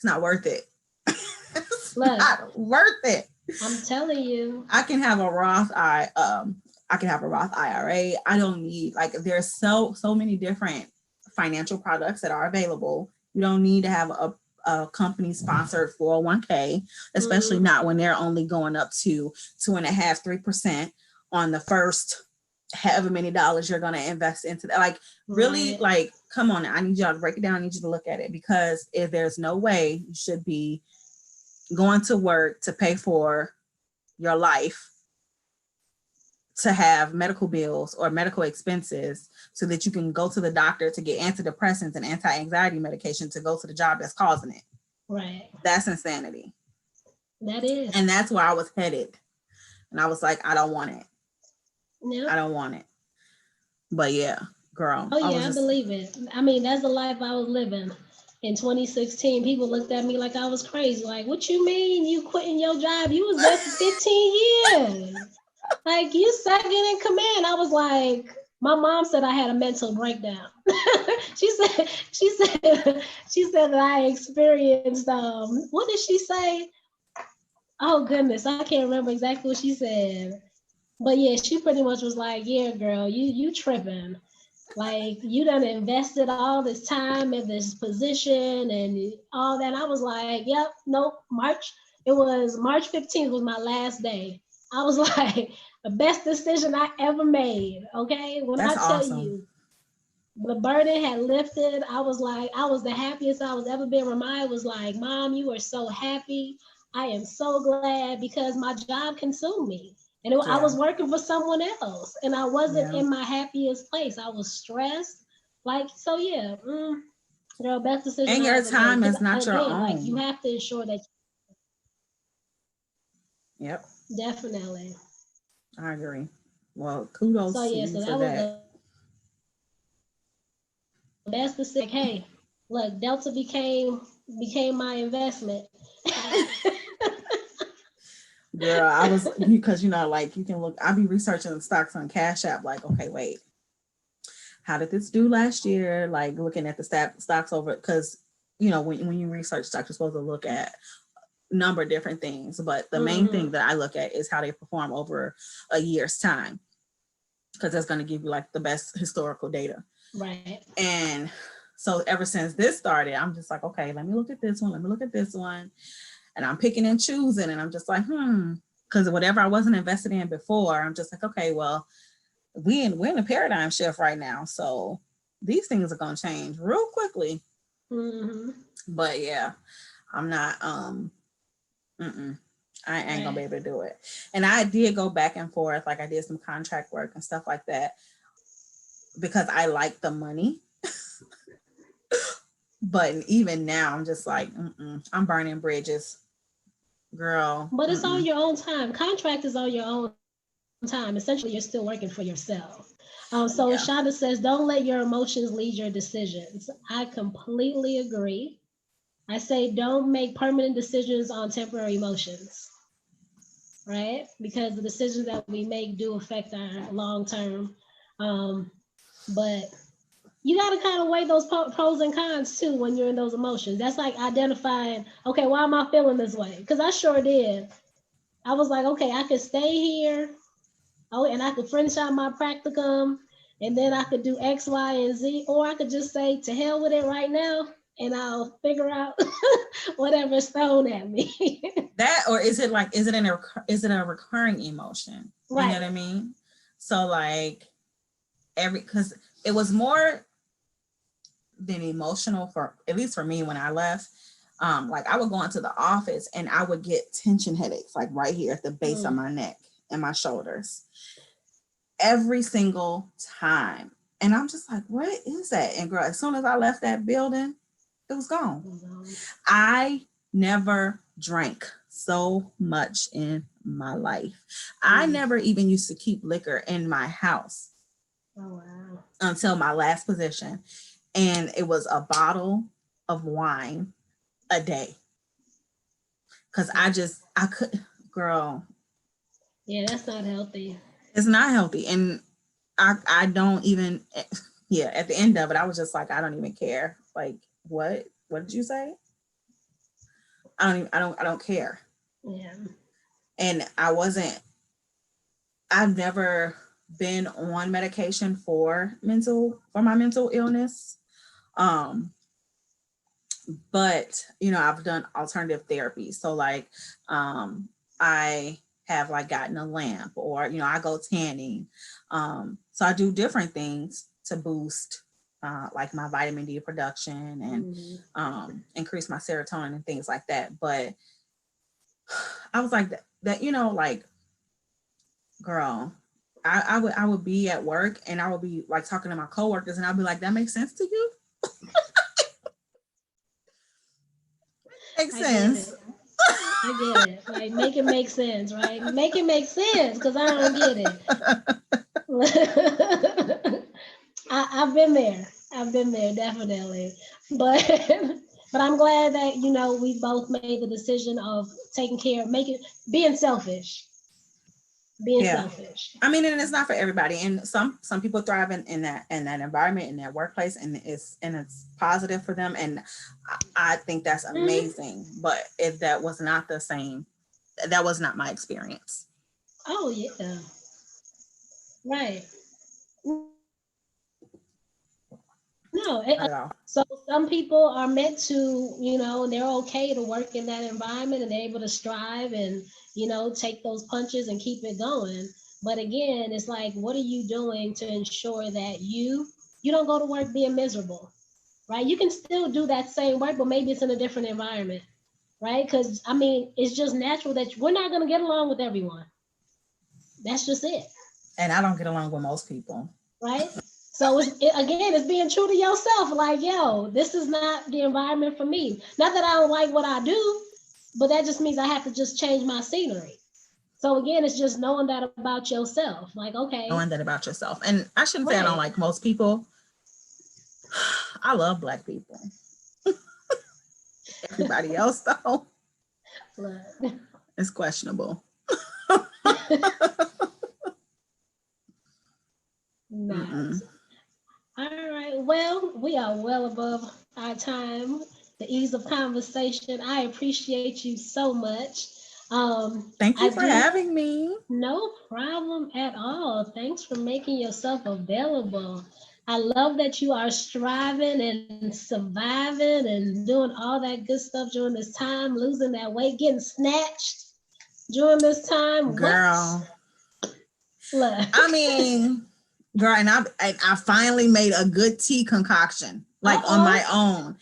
not worth it. It's look, not worth it. I'm telling you. I can have a I can have a Roth IRA. I don't need, like, there's so many different financial products that are available. You don't need to have a company sponsored 401k, especially not when they're only going up to 2.5%, 3% on the first however many dollars you're going to invest into that. Like, really, Right. like, come on, I need y'all to break it down. I need you to look at it, because if there's no way you should be going to work to pay for your life, to have medical bills or medical expenses so that you can go to the doctor to get antidepressants and anti-anxiety medication to go to the job that's causing it. Right. That's insanity. That is. And that's where I was headed. And I was like, I don't want it. Yep. I don't want it. But yeah, girl. Oh, yeah, I believe it. I mean, that's the life I was living. In 2016, people looked at me like I was crazy. Like, what you mean you quitting your job? You was there for 15 years. Like, you second in command. I was like, my mom said I had a mental breakdown. she said that I experienced what did she say? Oh goodness, I can't remember exactly what she said. But yeah, she pretty much was like, yeah, girl, you tripping. Like, you done invested all this time in this position and all that. I was like, yep, nope. It was March 15th was my last day. I was like, the best decision I ever made. Okay. When I That's tell awesome. you the burden had lifted, I was like, I was the happiest I was ever been. Ramaya was like, Mom, you are so happy. I am so glad, because my job consumed me. And I Yeah. was working for someone else, and I wasn't Yeah. in my happiest place. I was stressed. Like, so yeah, girl, best decision And I your ever made. time Because is not your again, like, you own. have to ensure that Yep. Definitely. I agree. Well, kudos So to yeah, you so for that was that. the best decision. Like, hey, look, Delta became my investment. Girl, I was, because like you can look, I'll be researching the stocks on Cash App, like, okay, wait, how did this do last year? Like looking at the stocks over, because when you research stocks, you're supposed to look at a number of different things, but the main thing that I look at is how they perform over a year's time, because that's going to give you like the best historical data. Right. And so ever since this started, I'm just like, okay, let me look at this one, let me look at this one. And I'm picking and choosing, and I'm just like, because whatever I wasn't invested in before, I'm just like, okay, well, we're in a paradigm shift right now, so these things are gonna change real quickly. But yeah, I'm not. I ain't gonna be able to do it. And I did go back and forth, like I did some contract work and stuff like that, because I like the money. But even now, I'm just like, I'm burning bridges. Girl. But it's on your own time. Contract is on your own time. Essentially, you're still working for yourself. So Shonda says, don't let your emotions lead your decisions. I completely agree. I say, don't make permanent decisions on temporary emotions, right? Because the decisions that we make do affect our long term. But you got to kind of weigh those pros and cons too when you're in those emotions. That's like identifying, okay, why am I feeling this way? Because I sure did. I was like, okay, I could stay here. Oh, and I could finish out my practicum, and then I could do X, Y, and Z, or I could just say to hell with it right now, and I'll figure out whatever's thrown at me. That, or is it a recurring emotion? Right. You know what I mean? So like because it was more than emotional, for at least for me when I left. Like I would go into the office and I would get tension headaches, like right here at the base of my neck and my shoulders, every single time. And I'm just like, what is that? And girl, as soon as I left that building, it was gone. I never drank so much in my life. I never even used to keep liquor in my house until my last position. And it was a bottle of wine a day. Because I could, girl. Yeah, that's not healthy. It's not healthy. And I don't even, at the end of it, I was just like, I don't even care. Like, what did you say? I don't care. Yeah. And I've never been on medication for my mental illness. But I've done alternative therapy. So like I have like gotten a lamp, or I go tanning. So I do different things to boost like my vitamin D production and increase my serotonin and things like that. But I was like that like, girl, I would be at work and I would be like talking to my coworkers and I'd be like, that makes sense to you? Makes sense. I get it. Like, make it make sense, right? Make it make sense, because I don't get it. I've been there, definitely. But I'm glad that we both made the decision of taking care, being selfish. Selfish. I mean, and it's not for everybody, and some people thrive in that environment, in that workplace, and it's positive for them, and I think that's amazing. But if that was not the same, that was not my experience. Oh yeah, right. No, so some people are meant to, they're okay to work in that environment and they're able to strive and, take those punches and keep it going. But again, it's like, what are you doing to ensure that you don't go to work being miserable, right? You can still do that same work, but maybe it's in a different environment, right? Because, I mean, it's just natural that we're not going to get along with everyone. That's just it. And I don't get along with most people. Right? So it's being true to yourself. Like, yo, this is not the environment for me. Not that I don't like what I do, but that just means I have to just change my scenery. So again, it's just knowing that about yourself. Like, okay. Knowing that about yourself. And I shouldn't say I don't like most people. I love Black people. Everybody else, though, it's questionable. Nice. All right. Well, we are well above our time. The ease of conversation. I appreciate you so much. Thank you for having me. No problem at all. Thanks for making yourself available. I love that you are striving and surviving and doing all that good stuff during this time, losing that weight, getting snatched during this time. Girl. What? I mean, girl, and I finally made a good tea concoction, like on my own.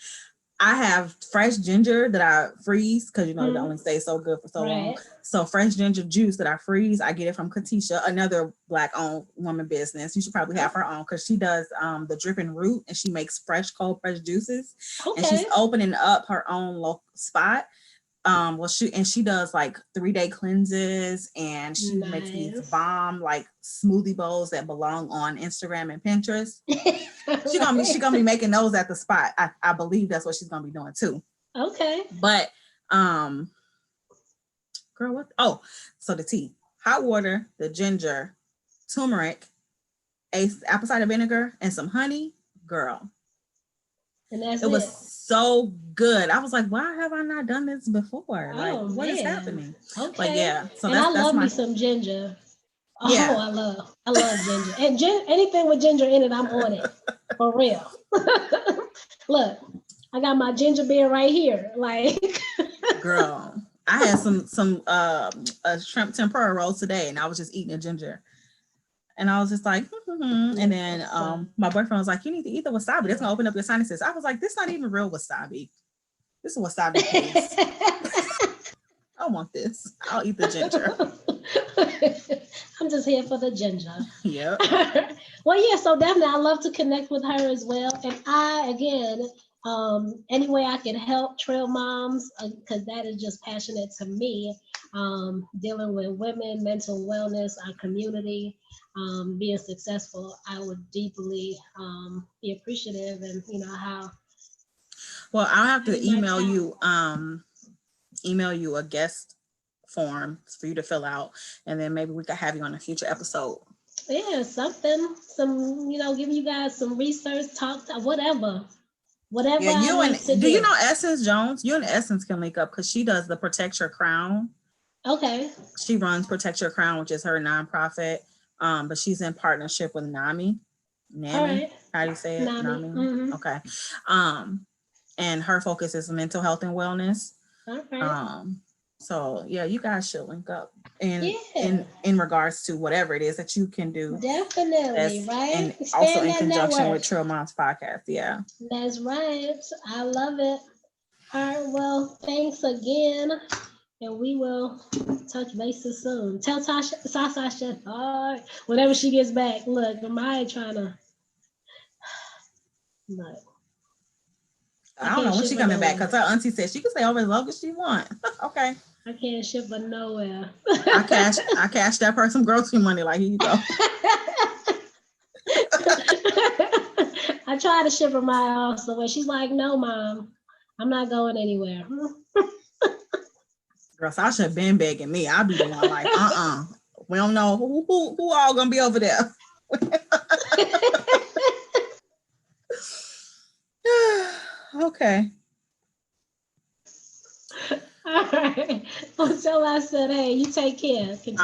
I have fresh ginger that I freeze because it only stays so good for so long. So fresh ginger juice that I freeze, I get it from Katisha, another Black-owned woman business. You should probably have her own because she does the dripping root and she makes fresh, cold pressed juices. Okay. And she's opening up her own local spot. She does like 3-day cleanses, and she makes these bomb like smoothie bowls that belong on Instagram and Pinterest. She's gonna be making those at the spot. I believe that's what she's gonna be doing too. Okay. But girl, what? Oh, so the tea, hot water, the ginger, turmeric, apple cider vinegar, and some honey, girl. And it was so good. I was like, why have I not done this before? Like, what is happening? Okay. But yeah, so I love me some ginger. Oh, yeah. I love ginger. And anything with ginger in it, I'm on it. For real. Look, I got my ginger beer right here. Like, girl, I had some shrimp tempura rolls today, and I was just eating a ginger. And I was just like, and then my boyfriend was like, you need to eat the wasabi. That's gonna open up your sinuses. I was like, this is not even real wasabi. This is wasabi paste. I want this. I'll eat the ginger. I'm just here for the ginger. Yep. Well, yeah, so definitely I love to connect with her as well. And I, again, any way I can help trail moms, because that is just passionate to me, dealing with women, mental wellness, our community, being successful, I would deeply be appreciative, and how. Well, I'll have to email you a guest form for you to fill out, and then maybe we could have you on a future episode. Yeah, some give you guys some research, talk, whatever. Yeah, do you know Essence Jones? You and Essence can link up because she does the Protect Your Crown. Okay. She runs Protect Your Crown, which is her nonprofit. But she's in partnership with NAMI. Right. How do you say it? NAMI. Mm-hmm. Okay. And her focus is mental health and wellness. Okay. So yeah, you guys should link up in regards to whatever it is that you can do. Definitely, right? And also in conjunction with Trail Moms Podcast. Yeah. That's right. I love it. All right. Well, thanks again. And we will touch bases soon. Tell Sasha, whenever she gets back. Look, Maya trying to. Look. I don't know when she's coming back because her auntie said she can stay over as long as she wants. Okay. I can't ship her nowhere. I cash that person grocery money. Like, here you go. I tried to ship her my house away. She's like, no, Mom, I'm not going anywhere. Girl, Sasha have been begging me. I'll be the one like, we don't know who all gonna be over there. Okay. All right. Until I said, hey, you take care. Continue